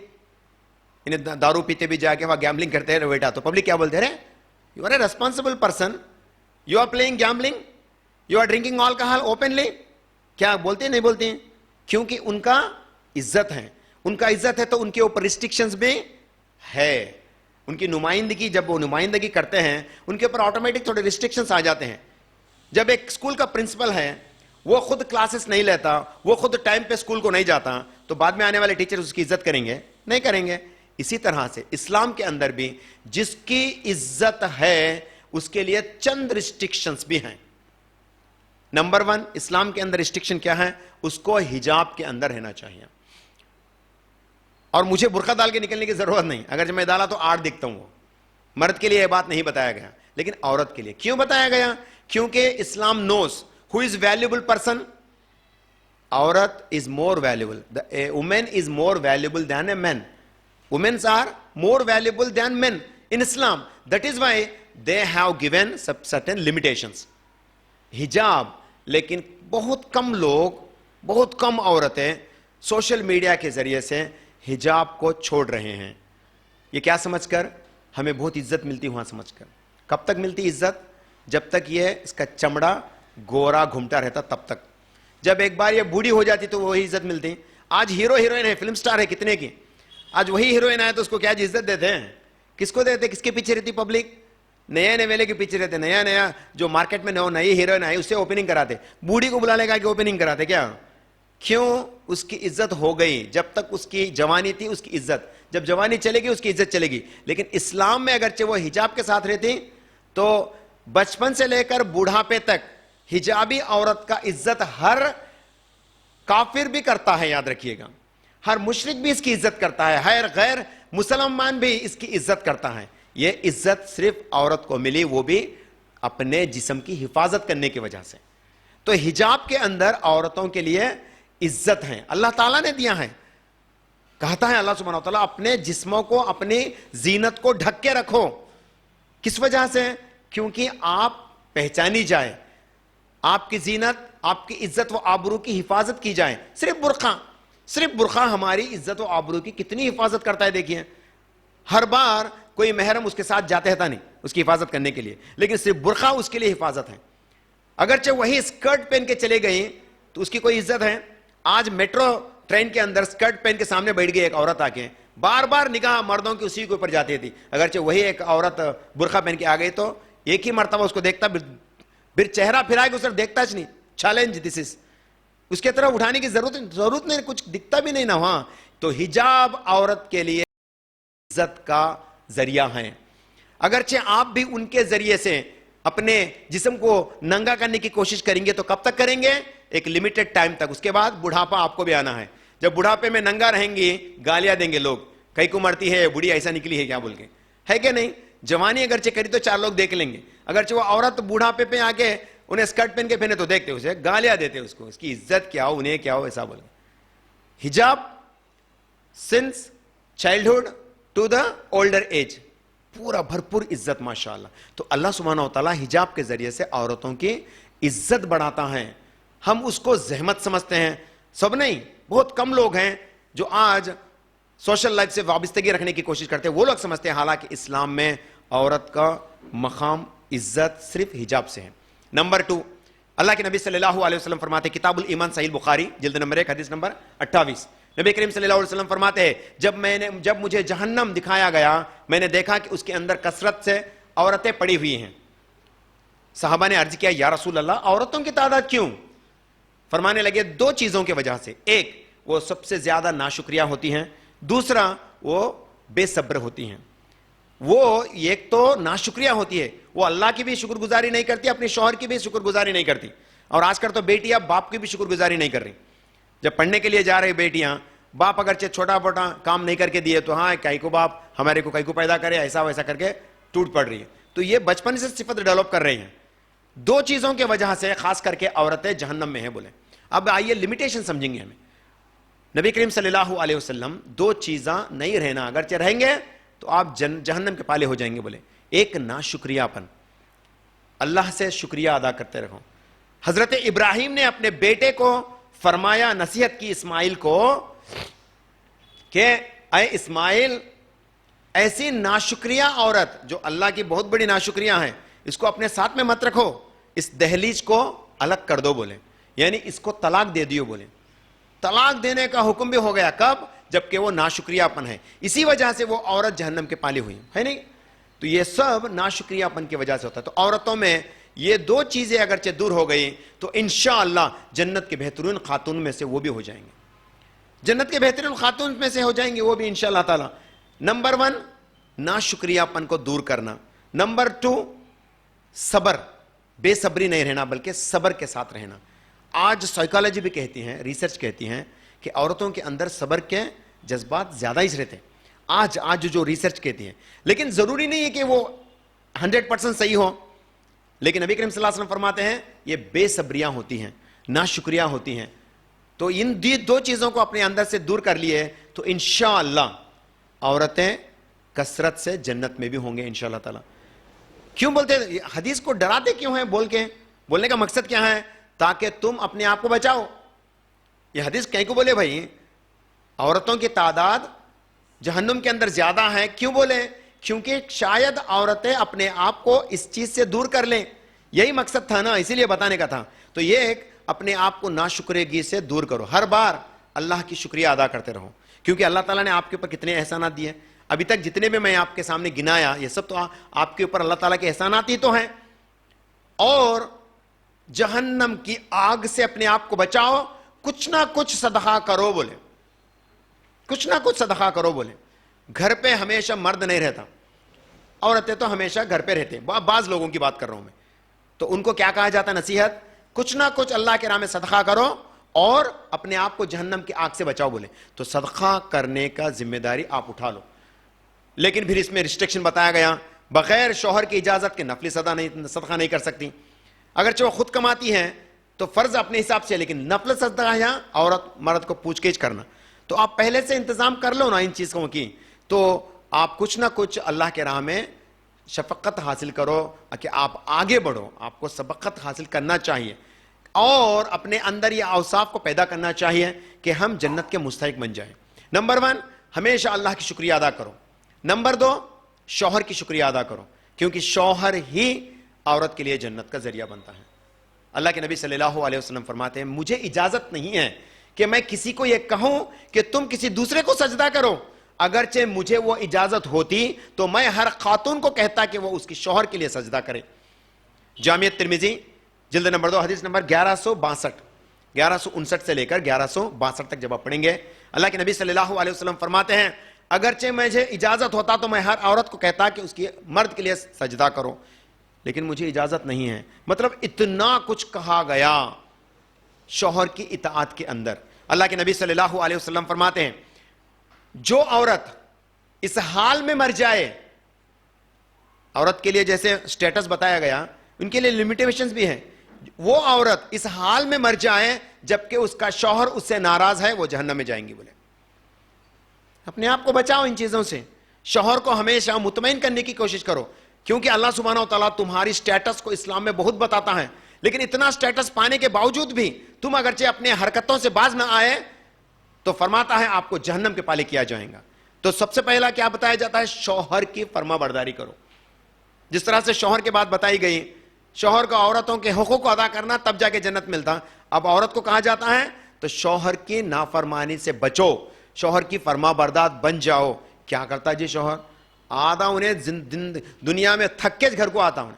Speaker 2: انہیں دارو پیتے بھی جا کے وہاں گیمبلنگ کرتے رہے بیٹا, تو پبلک کیا بولتے رہے؟ You are a responsible person, you are playing gambling, you are drinking alcohol openly. کیا بولتے ہیں؟ نہیں بولتے ہیں, کیونکہ ان کا عزت ہے, ان کا عزت ہے تو ان کے اوپر ریسٹرکشنز بھی ہے. ان کی نمائندگی, جب وہ نمائندگی کرتے ہیں ان کے اوپر آٹومیٹک تھوڑے ریسٹرکشنز آ جاتے ہیں. جب ایک اسکول کا پرنسپل ہے وہ خود کلاسز نہیں لیتا, وہ خود ٹائم پہ اسکول کو نہیں جاتا, تو بعد میں آنے والے ٹیچر اس کی عزت کریں گے؟ نہیں کریں گے. اسی طرح سے اسلام کے اندر بھی جس کی عزت ہے اس کے لیے چند ریسٹرکشنز بھی ہیں. نمبر 1, اسلام کے اندر ریسٹرکشن کیا ہے؟ اس کو حجاب کے اندر رہنا چاہیے, اور مجھے برقع ڈال کے نکلنے کی ضرورت نہیں. اگر جب میں ڈالا تو 8 دکھتا ہوں. وہ مرد کے لیے یہ بات نہیں بتایا گیا, لیکن عورت کے لیے کیوں بتایا گیا؟ کیونکہ اسلام نوز who is valuable person. عورت is more valuable. A woman is more valuable than a man. Women are more valuable than men in Islam. That is why they have given certain limitations. حجاب, لیکن بہت کم لوگ, بہت کم عورتیں social media کے ذریعے سے حجاب کو چھوڑ رہے ہیں. یہ کیا سمجھ کر؟ ہمیں بہت عزت ملتی وہاں سمجھ کر. کب تک ملتی عزت؟ جب تک یہ اس کا چمڑا گورا گھومتا رہتا تب تک. جب ایک بار یہ بوڑھی ہو جاتی تو وہی عزت ملتی. آج ہیرو ہیروئن ہے, فلم سٹار ہے کتنے کی, آج وہی ہیروئن آئے تو اس کو کیا عزت دیتے ہیں؟ کس کو دیتے؟ کس کے پیچھے رہتی پبلک؟ نئے نویلے کے پیچھے رہتے. نیا جو مارکیٹ میں نئی ہیروئن آئی اس سے اوپننگ کراتے. بوڑھی کو بلا لے گا کہ اوپننگ کراتے کیا؟ کیوں؟ اس کی عزت ہو گئی. جب تک اس کی جوانی تھی اس کی عزت, جب جوانی چلے گی اس کی عزت چلے گی. لیکن اسلام میں اگرچہ وہ حجاب کے ساتھ رہتی تو بچپن سے لے کر بوڑھاپے تک حجابی عورت کا عزت ہر کافر بھی کرتا ہے, یاد رکھیے گا. ہر مشرک بھی اس کی عزت کرتا ہے, ہر غیر مسلمان بھی اس کی عزت کرتا ہے. یہ عزت صرف عورت کو ملی, وہ بھی اپنے جسم کی حفاظت کرنے کی وجہ سے. تو حجاب کے اندر عورتوں کے لیے عزت ہے, اللہ تعالیٰ نے دیا ہے. کہتا ہے اللہ سبحانہ وتعالیٰ اپنے جسموں کو, اپنی زینت کو ڈھک کے رکھو. کس وجہ سے؟ کیونکہ آپ پہچانی جائے, آپ کی زینت, آپ کی عزت و آبرو کی حفاظت کی جائے. صرف برقع ہماری عزت و آبرو کی کتنی حفاظت کرتا ہے. دیکھیے ہر بار کوئی محرم اس کے ساتھ جاتے تھا نہیں اس کی حفاظت کرنے کے لیے, لیکن صرف برقع اس کے لیے حفاظت ہے. اگرچہ وہی اسکرٹ پہن کے چلے گئی تو اس کی کوئی عزت ہے؟ آج میٹرو ٹرین کے اندر اسکرٹ پہن کے سامنے بیٹھ گئی ایک عورت, آ کے بار بار نگاہ مردوں کی اسی کے اوپر جاتی تھی. اگرچہ وہی ایک عورت برقع پہن کے آ گئی تو ایک ہی مرتبہ اس کو دیکھتا, پھر چہرہ پھرائے کہ اسے دیکھتا نہیں. چیلنج دس از, اس کے طرف اٹھانے کی ضرورت نہیں, کچھ دکھتا بھی نہیں نا وہاں. تو حجاب عورت کے لیے عزت کا ذریعہ ہے. اگرچہ آپ بھی ان کے ذریعے سے اپنے جسم کو ننگا کرنے کی کوشش کریں گے تو کب تک کریں گے؟ ایک لمیٹڈ ٹائم تک. اس کے بعد بڑھاپا آپ کو بھی آنا ہے. جب بڑھاپے میں ننگا رہیں گی گالیاں دیں گے لوگ, کئی کو مرتی ہے بوڑھی ایسا نکلی ہے کیا بول کے, ہے کہ نہیں؟ جوانی اگرچہ کری تو 4 لوگ دیکھ لیں گے, اگرچہ وہ عورت بوڑھاپے پہ آ کے انہیں اسکرٹ پہن کے پہنے تو دیکھتے اسے گالیاں دیتے اس کو, اس کی عزت کیا ہو, انہیں کیا ہو, ایسا بول کے. حجاب since childhood to the older age, پورا بھرپور عزت ماشاءاللہ. تو اللہ سبحانہ وتعالیٰ حجاب کے ذریعے سے عورتوں کی عزت بڑھاتا ہے. ہم اس کو زحمت سمجھتے ہیں, سب نہیں, بہت کم لوگ ہیں جو آج سوشل لائف سے وابستگی رکھنے کی کوشش کرتے ہیں, وہ لوگ سمجھتے ہیں حالانکہ اسلام میں عورت کا مقام عزت صرف حجاب سے ہے. نمبر 2, اللہ کے نبی صلی اللہ علیہ وسلم فرماتے ہیں, کتاب الایمان صحیح بخاری جلد نمبر 1 حدیث نمبر 28, نبی کریم صلی اللہ علیہ وسلم فرماتے ہیں جب مجھے جہنم دکھایا گیا میں نے دیکھا کہ اس کے اندر کثرت سے عورتیں پڑی ہوئی ہیں. صحابہ نے عرض کیا یا رسول اللہ عورتوں کی تعداد کیوں؟ فرمانے لگے 2 چیزوں کی وجہ سے, ایک وہ سب سے زیادہ ناشکریہ ہوتی ہیں, دوسرا وہ بے صبر ہوتی ہیں. وہ ایک تو ناشکریہ ہوتی ہے, وہ اللہ کی بھی شکر گزاری نہیں کرتی, اپنے شوہر کی بھی شکر گزاری نہیں کرتی. اور آج کل تو بیٹیاں باپ کی بھی شکر گزاری نہیں کر رہی. جب پڑھنے کے لیے جا رہی بیٹیاں, باپ اگرچہ چھوٹا موٹا کام نہیں کر کے دیے تو ہاں کئی کو باپ ہمارے کو کئی کو پیدا کرے, ایسا ویسا کر کے ٹوٹ پڑ رہی ہے. تو یہ بچپن سے صفت ڈیولپ کر رہی ہیں. 2 چیزوں کی وجہ سے خاص کر کے عورتیں جہنم میں ہیں بولے. اب آئیے لمیٹیشن سمجھیں گے ہمیں. نبی کریم صلی اللہ علیہ وسلم 2 چیزاں نہیں رہنا, اگرچہ رہیں گے تو آپ جہنم کے پالے ہو جائیں گے بولے. ایک ناشکریہ پن, اللہ سے شکریہ ادا کرتے رہو. حضرت ابراہیم نے اپنے بیٹے کو فرمایا, نصیحت کی اسماعیل کو کہ اے اسماعیل ایسی ناشکریہ عورت جو اللہ کی بہت بڑی ناشکریہ ہیں اس کو اپنے ساتھ میں مت رکھو, اس دہلیز کو الگ کر دو بولے, یعنی اس کو طلاق دے دیو بولے. طلاق دینے کا حکم بھی ہو گیا, کب؟ جبکہ وہ ناشکریہ پن ہے. اسی وجہ سے وہ عورت جہنم کے پالے ہوئی ہے نہیں. تو یہ سب ناشکریہ پن کی وجہ سے ہوتا ہے. تو عورتوں میں یہ 2 چیزیں اگرچہ دور ہو گئی تو انشاءاللہ جنت کے بہترین خاتون میں سے وہ بھی ہو جائیں گے, جنت کے بہترین خاتون میں سے ہو جائیں گے وہ بھی انشاءاللہ تعالی. نمبر 1 ناشکریہ پن کو دور کرنا. نمبر 2 صبر, بے صبری نہیں رہنا بلکہ صبر کے ساتھ رہنا. آج سائیکالوجی بھی کہتی ہیں, ریسرچ کہتی ہیں کہ عورتوں کے اندر صبر کے جذبات زیادہ ہی رہتے ہیں. آج جو ریسرچ کہتی ہیں, لیکن ضروری نہیں ہے کہ وہ 100% صحیح ہو. لیکن نبی کریم صلی اللہ علیہ وسلم فرماتے ہیں یہ بے صبریاں ہوتی ہیں, ناشکریہ ہوتی ہیں. تو ان 2 چیزوں کو اپنے اندر سے دور کر لیے تو انشاءاللہ عورتیں کثرت سے جنت میں بھی ہوں گے انشاءاللہ تعالی. کیوں بولتے ہیں حدیث کو ڈراتے کیوں ہیں بولنے کا مقصد کیا ہے؟ تاکہ تم اپنے آپ کو بچاؤ. یہ حدیث کہیں کو بولے بھائی عورتوں کی تعداد جہنم کے اندر زیادہ ہے, کیوں بولے؟ کیونکہ شاید عورتیں اپنے آپ کو اس چیز سے دور کر لیں, یہی مقصد تھا نا, اسی لیے بتانے کا تھا. تو یہ ایک اپنے آپ کو ناشکرگی سے دور کرو, ہر بار اللہ کی شکریہ ادا کرتے رہو, کیونکہ اللہ تعالیٰ نے آپ کے اوپر کتنے احسانات دیے. ابھی تک جتنے بھی میں آپ کے سامنے گنایا یہ سب تو آپ کے اوپر اللہ تعالیٰ کے احسانات ہی تو ہیں. اور جہنم کی آگ سے اپنے آپ کو بچاؤ, کچھ نہ کچھ صدقہ کرو بولے, کچھ نہ کچھ صدقہ کرو بولے. گھر پہ ہمیشہ مرد نہیں رہتا, عورتیں تو ہمیشہ گھر پہ رہتے ہیں. بعض لوگوں کی بات کر رہا ہوں میں, تو ان کو کیا کہا جاتا ہے نصیحت, کچھ نہ کچھ اللہ کے راہ میں صدقہ کرو اور اپنے آپ کو جہنم کی آگ سے بچاؤ بولے. تو صدقہ کرنے کا ذمہ داری آپ اٹھا لو, لیکن پھر اس میں ریسٹرکشن بتایا گیا, بغیر شوہر کی اجازت کے نفلی صدقہ نہیں کر سکتی. اگرچہ وہ خود کماتی ہیں تو فرض اپنے حساب سے، لیکن نفل صدقہ یا عورت مرد کو پوچھ گچھ کرنا. تو آپ پہلے سے انتظام کر لو نا ان چیزوں کی، تو آپ کچھ نہ کچھ اللہ کے راہ میں شفقت حاصل کرو کہ آپ آگے بڑھو. آپ کو سبقت حاصل کرنا چاہیے اور اپنے اندر یہ اوصاف کو پیدا کرنا چاہیے کہ ہم جنت کے مستحق بن جائیں. نمبر 1، ہمیشہ اللہ کی شکریہ ادا کرو. نمبر 2، شوہر کی شکریہ ادا کرو، کیونکہ شوہر ہی عورت کے لیے جنت کا ذریعہ بنتا ہے. اللہ کے نبی صلی اللہ علیہ وسلم فرماتے ہیں مجھے اجازت نہیں ہے کہ میں کسی کو یہ کہوں کہ تم کسی دوسرے کو سجدہ کرو. اگرچہ مجھے وہ اجازت ہوتی تو میں ہر خاتون کو کہتا کہ وہ اس کی شوہر کے لیے سجدہ کرے. جامع ترمذی جلد نمبر 2 حدیث نمبر 1159 سے لے کر 1162 تک جب آپ پڑھیں گے، اللہ کے نبی صلی اللہ علیہ وسلم فرماتے ہیں اگرچہ مجھے اجازت ہوتا تو میں ہر عورت کو کہتا کہ اس کی مرد کے لیے سجدہ کرو، لیکن مجھے اجازت نہیں ہے. مطلب اتنا کچھ کہا گیا شوہر کی اطاعت کے اندر. اللہ کے نبی صلی اللہ علیہ وسلم فرماتے ہیں جو عورت اس حال میں مر جائے، عورت کے لیے جیسے سٹیٹس بتایا گیا ان کے لیے لمیٹیشنز بھی ہیں، وہ عورت اس حال میں مر جائے جبکہ اس کا شوہر اس سے ناراض ہے، وہ جہنم میں جائیں گی. بولے اپنے آپ کو بچاؤ ان چیزوں سے. شوہر کو ہمیشہ مطمئن کرنے کی کوشش کرو، کیونکہ اللہ سبحانہ و تعالیٰ تمہاری سٹیٹس کو اسلام میں بہت بتاتا ہے، لیکن اتنا سٹیٹس پانے کے باوجود بھی تم اگرچہ اپنے حرکتوں سے باز نہ آئے تو فرماتا ہے آپ کو جہنم کے پالے کیا جائیں گا. تو سب سے پہلا کیا بتایا جاتا ہے؟ شوہر کی فرما برداری کرو. جس طرح سے شوہر کے بات بتائی گئی، شوہر کو عورتوں کے حقوق کو ادا کرنا تب جا کے جنت ملتا. اب عورت کو کہا جاتا ہے تو شوہر کی نافرمانی سے بچو، شوہر کی فرما بردار بن جاؤ. کیا کرتا جی شوہر؟ آدھا انہیں دنیا میں تھک کے گھر کو آتا ہوں،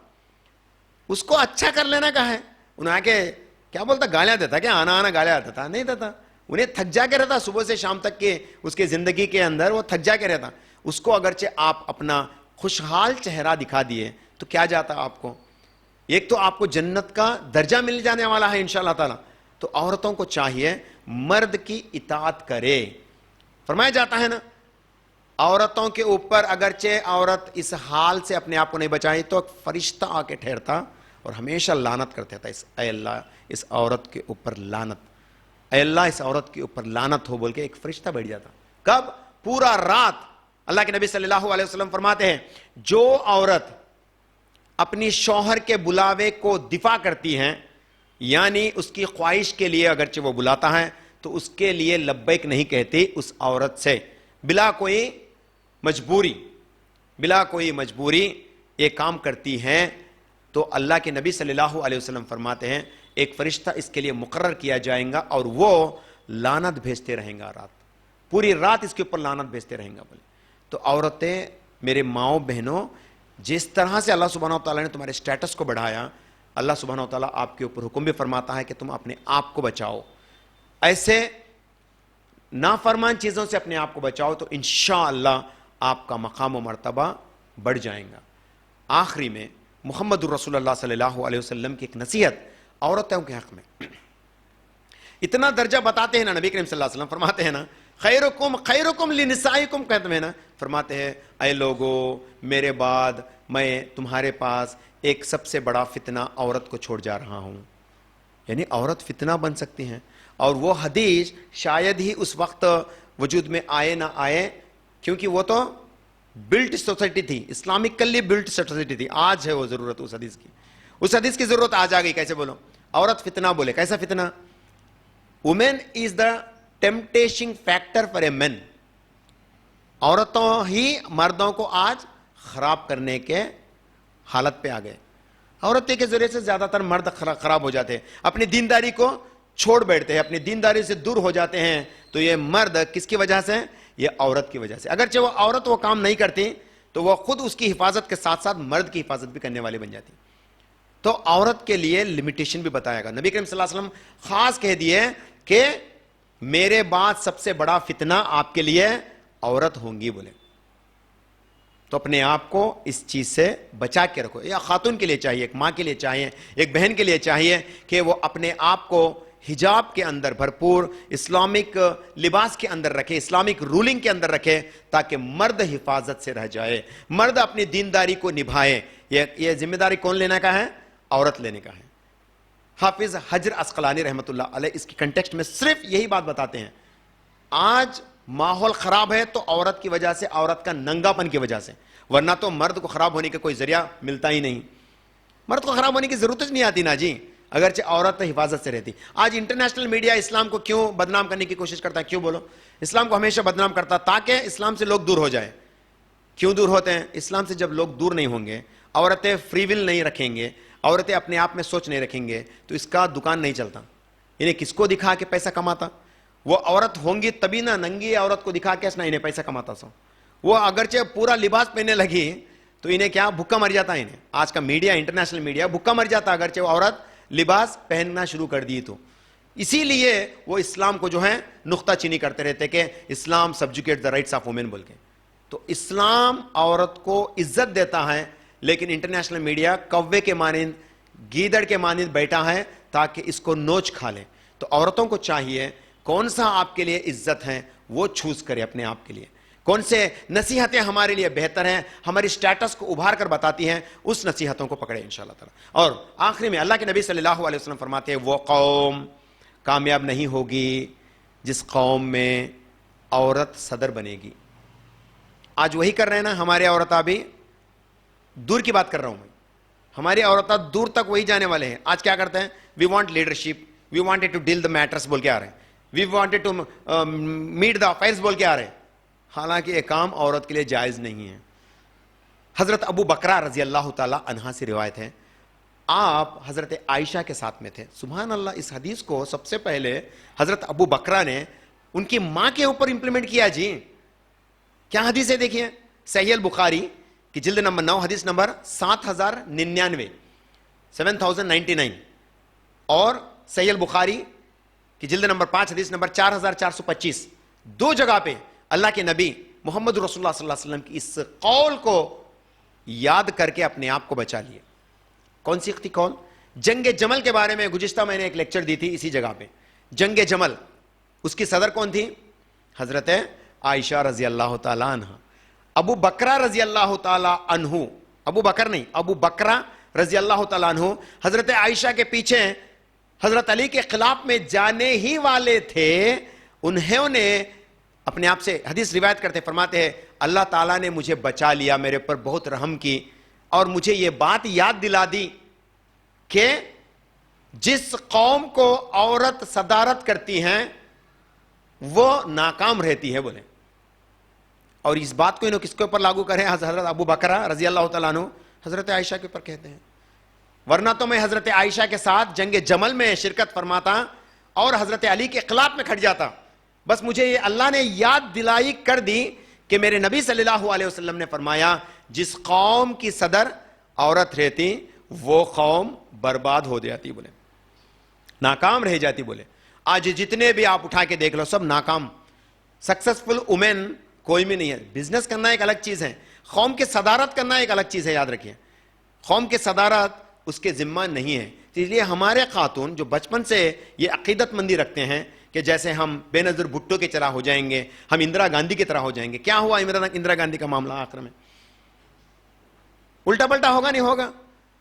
Speaker 2: اس کو اچھا کر لینا کا ہے. انہیں آ کے کیا بولتا؟ گالیاں دیتا. کیا آنا گالیاں دیتا تھا؟ نہیں دیتا. انہیں تھک جا کے رہتا، صبح سے شام تک کے اس کے زندگی کے اندر وہ تھک جا کے رہتا. اس کو اگرچہ آپ اپنا خوشحال چہرہ دکھا دیے تو کیا جاتا آپ کو؟ ایک تو آپ کو جنت کا درجہ مل جانے والا ہے انشاءاللہ تعالی. تو عورتوں کو چاہیے مرد کی اطاعت کرے. فرمایا جاتا ہے نا عورتوں کے اوپر اگرچہ عورت اس حال سے اپنے آپ کو نہیں بچائی تو ایک فرشتہ آ کے ٹھہرتا اور ہمیشہ لعنت کرتا تھا، اے اللہ اس عورت کے اوپر لعنت، اے اللہ اس عورت کے اوپر لعنت ہو بول کے ایک فرشتہ بیٹھ جاتا. کب؟ پورا رات. اللہ کے نبی صلی اللہ علیہ وسلم فرماتے ہیں جو عورت اپنی شوہر کے بلاوے کو دفاع کرتی ہیں، یعنی اس کی خواہش کے لیے اگرچہ وہ بلاتا ہے تو اس کے لیے لبیک نہیں کہتی، اس عورت سے بلا کوئی مجبوری یہ کام کرتی ہیں، تو اللہ کے نبی صلی اللہ علیہ وسلم فرماتے ہیں ایک فرشتہ اس کے لیے مقرر کیا جائے گا اور وہ لعنت بھیجتے رہیں گا، پوری رات اس کے اوپر لعنت بھیجتے رہیں گا. بولے تو عورتیں، میرے ماؤں بہنوں، جس طرح سے اللہ سبحانہ وتعالیٰ نے تمہارے سٹیٹس کو بڑھایا، اللہ سبحانہ وتعالیٰ آپ کے اوپر حکم بھی فرماتا ہے کہ تم اپنے آپ کو بچاؤ، ایسے نافرمان چیزوں سے اپنے آپ کو بچاؤ تو انشاءاللہ آپ کا مقام و مرتبہ بڑھ جائیں گا. آخری میں محمد الرسول اللہ صلی اللہ علیہ وسلم کی ایک نصیحت عورتوں کے حق میں. اتنا درجہ بتاتے ہیں نا نبی کریم صلی اللہ علیہ وسلم، فرماتے ہیں نا خیرکم لنسائکم، کہتے ہیں نا، فرماتے ہیں اے لوگو میرے بعد میں تمہارے پاس ایک سب سے بڑا فتنہ عورت کو چھوڑ جا رہا ہوں. یعنی عورت فتنہ بن سکتی ہیں، اور وہ حدیث شاید ہی اس وقت وجود میں آئے نہ آئے، کیونکہ وہ تو بلٹ سوسائٹی تھی، اسلامکلی بلٹ سوسائٹی تھی. آج ہے وہ ضرورت اس حدیث کی ضرورت آج آ گئی. کیسے بولو؟ عورت فتنہ بولے. کیسا فتنہ؟ Women is the temptation factor for a man. عورتوں ہی مردوں کو آج خراب کرنے کے حالت پہ آ گئے. عورتیں کے ذریعے سے زیادہ تر مرد خراب ہو جاتے ہیں، اپنی دینداری کو چھوڑ بیٹھتے ہیں، اپنی دینداری سے دور ہو جاتے ہیں. تو یہ مرد کس کی وجہ سے؟ یہ عورت کی وجہ سے. اگرچہ وہ عورت وہ کام نہیں کرتی تو وہ خود اس کی حفاظت کے ساتھ ساتھ مرد کی حفاظت بھی کرنے والے بن جاتی. تو عورت کے لیے لمیٹیشن بھی بتایا گا. نبی کریم صلی اللہ علیہ وسلم خاص کہہ دیے کہ میرے بعد سب سے بڑا فتنہ آپ کے لیے عورت ہوں گی. بولے تو اپنے آپ کو اس چیز سے بچا کے رکھو. یا خاتون کے لیے چاہیے، ایک ماں کے لیے چاہیے، ایک بہن کے لیے چاہیے کہ وہ اپنے آپ کو حجاب کے اندر بھرپور اسلامک لباس کے اندر رکھے, اسلامک رولنگ کے اندر رکھے, تاکہ مرد حفاظت سے رہ جائے, مرد اپنی دینداری کو نبھائے. یہ ذمہ داری کون لینے کا ہے؟ عورت لینے کا ہے. حافظ حجر عسقلانی رحمۃ اللہ علیہ اس کی کنٹیکسٹ میں صرف یہی بات بتاتے ہیں, آج ماحول خراب ہے تو عورت کی وجہ سے, عورت کا ننگاپن کی وجہ سے, ورنہ تو مرد کو خراب ہونے کا کوئی ذریعہ ملتا ہی نہیں. مرد کو خراب ہونے کی ضرورت ہی نہیں آتی نا جی, اگرچہ عورت حفاظت سے رہتی. آج انٹرنیشنل میڈیا اسلام کو کیوں بدنام کرنے کی کوشش کرتا ہے؟ کیوں بولو؟ اسلام کو ہمیشہ بدنام کرتا تاکہ اسلام سے لوگ دور ہو جائیں. کیوں دور ہوتے ہیں؟ اسلام سے جب لوگ دور نہیں ہوں گے, عورتیں فری ول نہیں رکھیں گے, عورتیں اپنے آپ میں سوچ نہیں رکھیں گے, تو اس کا دکان نہیں چلتا. انہیں کس کو دکھا کے پیسہ کماتا؟ وہ عورت ہوں گی تبھی نہ, ننگی عورت کو دکھا کے انہیں پیسہ کماتا سو. وہ اگرچہ پورا لباس پہننے لگی تو انہیں کیا بھوکا مر جاتا ہے. انہیں آج کا میڈیا, انٹرنیشنل میڈیا بھوکا مر جاتا اگرچہ وہ عورت لباس پہننا شروع کر دی تو. اسی لیے وہ اسلام کو جو ہے نقطہ چینی کرتے رہتے کہ اسلام سبجوکیٹ دا رائٹس آف وومن بول کے. تو اسلام عورت کو عزت دیتا ہے, لیکن انٹرنیشنل میڈیا کوے کے مانند, گیدڑ کے مانند بیٹھا ہے تاکہ اس کو نوچ کھا لے. تو عورتوں کو چاہیے کون سا آپ کے لیے عزت ہے وہ چوز کرے اپنے آپ کے لیے, کون سے نصیحتیں ہمارے لیے بہتر ہیں, ہماری سٹیٹس کو ابھار کر بتاتی ہیں, اس نصیحتوں کو پکڑے انشاءاللہ تعالی. اور آخری میں اللہ کے نبی صلی اللہ علیہ وسلم فرماتے ہیں وہ قوم کامیاب نہیں ہوگی جس قوم میں عورت صدر بنے گی. آج وہی کر رہے ہیں نا ہمارے عورتیں, بھی دور کی بات کر رہا ہوں میں, ہماری عورتیں دور تک وہی جانے والے ہیں. آج کیا کرتے ہیں؟ We want leadership, we wanted to deal the matters بول کے آ رہے ہیں, we wanted to meet the affairs بول کے آ رہے ہیں. حالانکہ یہ کام عورت کے لیے جائز نہیں ہے. حضرت ابو بکرہ رضی اللہ تعالی عنہ سے روایت ہے, آپ حضرت عائشہ کے ساتھ میں تھے. سبحان اللہ, اس حدیث کو سب سے پہلے حضرت ابو بکرہ نے ان کی ماں کے اوپر امپلیمنٹ کیا. جی کیا حدیث ہے دیکھیے, صحیح البخاری کی جلد نمبر 9 حدیث نمبر 7099 7099, اور صحیح البخاری کی جلد نمبر 5 حدیث نمبر 4425. دو جگہ پہ اللہ کے نبی محمد رسول اللہ صلی اللہ علیہ وسلم کی اس قول کو یاد کر کے اپنے آپ کو بچا لیے. کون سی تھی قول؟ جنگ جمل کے بارے میں گزشتہ میں نے ایک لیکچر دی تھی اسی جگہ پہ. جنگ جمل, اس کی صدر کون تھی؟ حضرت عائشہ رضی اللہ تعالی عنہ. ابو بکرہ رضی اللہ تعالی عنہ, ابو بکر نہیں, ابو بکرہ رضی اللہ تعالی عنہ حضرت عائشہ کے پیچھے حضرت علی کے خلاف میں جانے ہی والے تھے. انہوں نے اپنے آپ سے حدیث روایت کرتے فرماتے ہیں اللہ تعالیٰ نے مجھے بچا لیا, میرے پر بہت رحم کی, اور مجھے یہ بات یاد دلا دی کہ جس قوم کو عورت صدارت کرتی ہیں وہ ناکام رہتی ہے بولے. اور اس بات کو انہوں کس کے اوپر لاگو کریں؟ حضرت ابو بکرہ رضی اللہ تعالیٰ عنہ حضرت عائشہ کے اوپر کہتے ہیں. ورنہ تو میں حضرت عائشہ کے ساتھ جنگ جمل میں شرکت فرماتا اور حضرت علی کے خلاف میں کھڑ جاتا. بس مجھے یہ اللہ نے یاد دلائی کر دی کہ میرے نبی صلی اللہ علیہ وسلم نے فرمایا جس قوم کی صدر عورت رہتی وہ قوم برباد ہو جاتی بولے, ناکام رہ جاتی بولے. آج جتنے بھی آپ اٹھا کے دیکھ لو سب ناکام, سکسسفل وومن کوئی بھی نہیں ہے. بزنس کرنا ایک الگ چیز ہے, قوم کے صدارت کرنا ایک الگ چیز ہے. یاد رکھیے قوم کے صدارت اس کے ذمہ نہیں ہے. اس لیے ہمارے خاتون جو بچپن سے یہ عقیدت مندی رکھتے ہیں کہ جیسے ہم بے نظر بھٹو کی طرح ہو جائیں گے, ہم اندرا گاندھی کی طرح ہو جائیں گے. کیا ہوا اندرا گاندھی کا معاملہ آخر میں؟ الٹا پلٹا ہوگا نہیں ہوگا.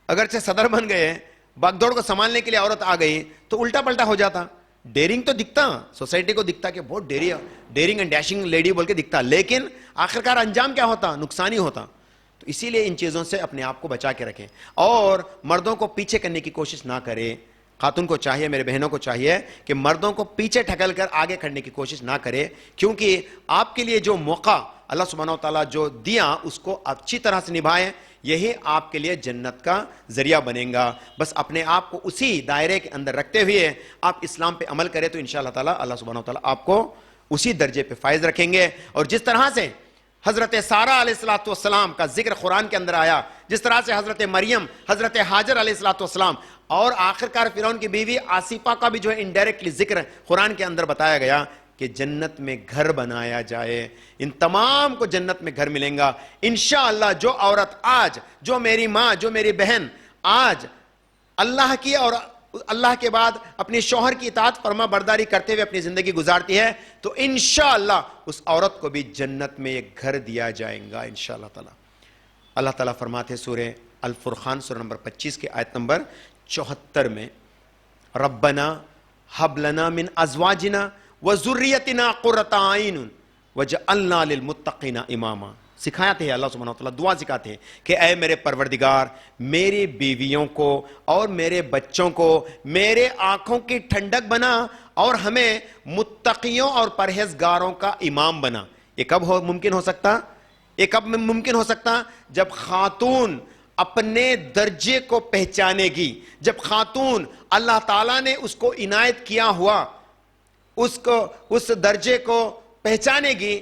Speaker 2: اگرچہ صدر بن گئے, باغ دوڑ کو سنبھالنے کے لیے عورت آ گئی تو الٹا پلٹا ہو جاتا. ڈیرنگ تو دکھتا, سوسائٹی کو دکھتا کہ بہت ڈیرنگ اینڈ ڈیشنگ لیڈی بول کے دکھتا, لیکن آخرکار انجام کیا ہوتا؟ نقصان ہی ہوتا. تو اسی لیے ان چیزوں سے اپنے آپ کو بچا کے رکھیں اور مردوں کو پیچھے کرنے کی کوشش نہ کرے. خاتون کو چاہیے, میرے بہنوں کو چاہیے کہ مردوں کو پیچھے ٹھکل کر آگے کھڑنے کی کوشش نہ کرے, کیونکہ آپ کے لیے جو موقع اللہ سبحانہ و تعالیٰ جو دیا اس کو اچھی طرح سے نبھائیں, یہی آپ کے لیے جنت کا ذریعہ بنے گا. بس اپنے آپ کو اسی دائرے کے اندر رکھتے ہوئے آپ اسلام پہ عمل کریں تو انشاءاللہ تعالیٰ اللہ سبحانہ و تعالیٰ آپ کو اسی درجے پہ فائز رکھیں گے. اور جس طرح سے حضرت سارہ علیہ السلام کا ذکر قرآن کے اندر آیا, جس طرح سے حضرت مریم, حضرت حاجر علیہ السلام اور آخرکار فرعون کی بیوی آصفہ کا بھی جو ہے انڈائریکٹلی ذکر قرآن کے اندر بتایا گیا کہ جنت میں گھر بنایا جائے. ان تمام کو جنت میں گھر ملیں گا انشاءاللہ. جو عورت آج, جو میری ماں, جو میری بہن آج اللہ کی اور اللہ کے بعد اپنے شوہر کی اطاعت فرما برداری کرتے ہوئے اپنی زندگی گزارتی ہے تو انشاءاللہ اس عورت کو بھی جنت میں ایک گھر دیا جائے گا انشاءاللہ تعالی۔ اللہ تعالیٰ فرماتے ہیں سورہ الفرقان سورہ نمبر 25 کے آیت نمبر 74 میں، ربنا ہب لنا من ازواجنا وذریتنا قرۃ اعین وجعلنا للمتقین اماما۔ سکھاتے ہیں اللہ سبحانہ وتعالیٰ، دعا سکھاتے ہیں کہ اے میرے پروردگار، میری بیویوں کو اور میرے بچوں کو میرے آنکھوں کی ٹھنڈک بنا اور ہمیں متقیوں اور پرہیزگاروں کا امام بنا۔ یہ کب ممکن ہو سکتا؟ یہ کب ممکن ہو سکتا؟ جب خاتون اپنے درجے کو پہچانے گی، جب خاتون اللہ تعالیٰ نے اس کو عنایت کیا ہوا اس درجے کو پہچانے گی،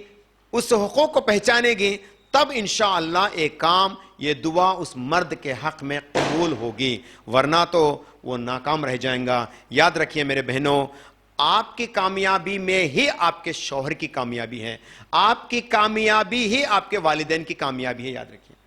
Speaker 2: اس حقوق کو پہچانے گی، تب انشاءاللہ ایک کام، یہ دعا اس مرد کے حق میں قبول ہوگی، ورنہ تو وہ ناکام رہ جائیں گا۔ یاد رکھیے میرے بہنوں، آپ کی کامیابی میں ہی آپ کے شوہر کی کامیابی ہے، آپ کی کامیابی ہی آپ کے والدین کی کامیابی ہے، یاد رکھیے۔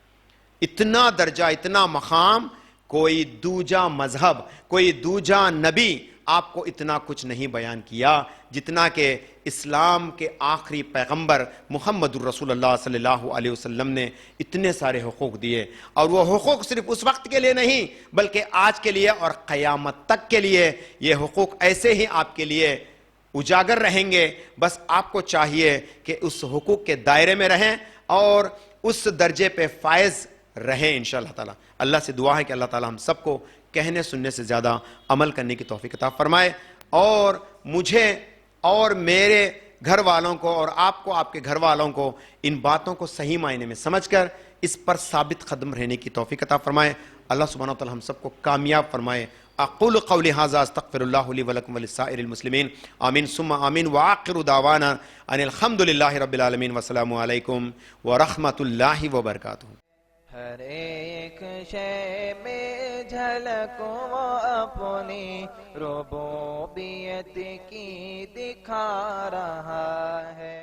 Speaker 2: اتنا درجہ، اتنا مقام کوئی دوجا مذہب، کوئی دوجا نبی آپ کو اتنا کچھ نہیں بیان کیا جتنا کہ اسلام کے آخری پیغمبر محمد الرسول اللہ صلی اللہ علیہ وسلم نے اتنے سارے حقوق دیے، اور وہ حقوق صرف اس وقت کے لیے نہیں بلکہ آج کے لیے اور قیامت تک کے لیے یہ حقوق ایسے ہی آپ کے لیے اجاگر رہیں گے۔ بس آپ کو چاہیے کہ اس حقوق کے دائرے میں رہیں اور اس درجے پہ فائز رہیں انشاءاللہ تعالی۔ اللہ سے دعا ہے کہ اللہ تعالی ہم سب کو کہنے سننے سے زیادہ عمل کرنے کی توفیق عطا فرمائے، اور مجھے اور میرے گھر والوں کو اور آپ کو، آپ کے گھر والوں کو ان باتوں کو صحیح معنی میں سمجھ کر اس پر ثابت قدم رہنے کی توفیق عطا فرمائے۔ اللہ سبحانہ وتعالی ہم سب کو کامیاب فرمائے۔ اقول قولی ھذا استغفر اللہ لی ولکم ولسائر المسلمین، آمین ثم آمین، وآخر دعوانا ان الحمد للہ رب العالمین، والسلام علیکم ورحمۃ اللہ وبرکاتہ۔
Speaker 1: ہر ایک شے میں جھلک وہ اپنی ربوبیت کی دکھا رہا ہے۔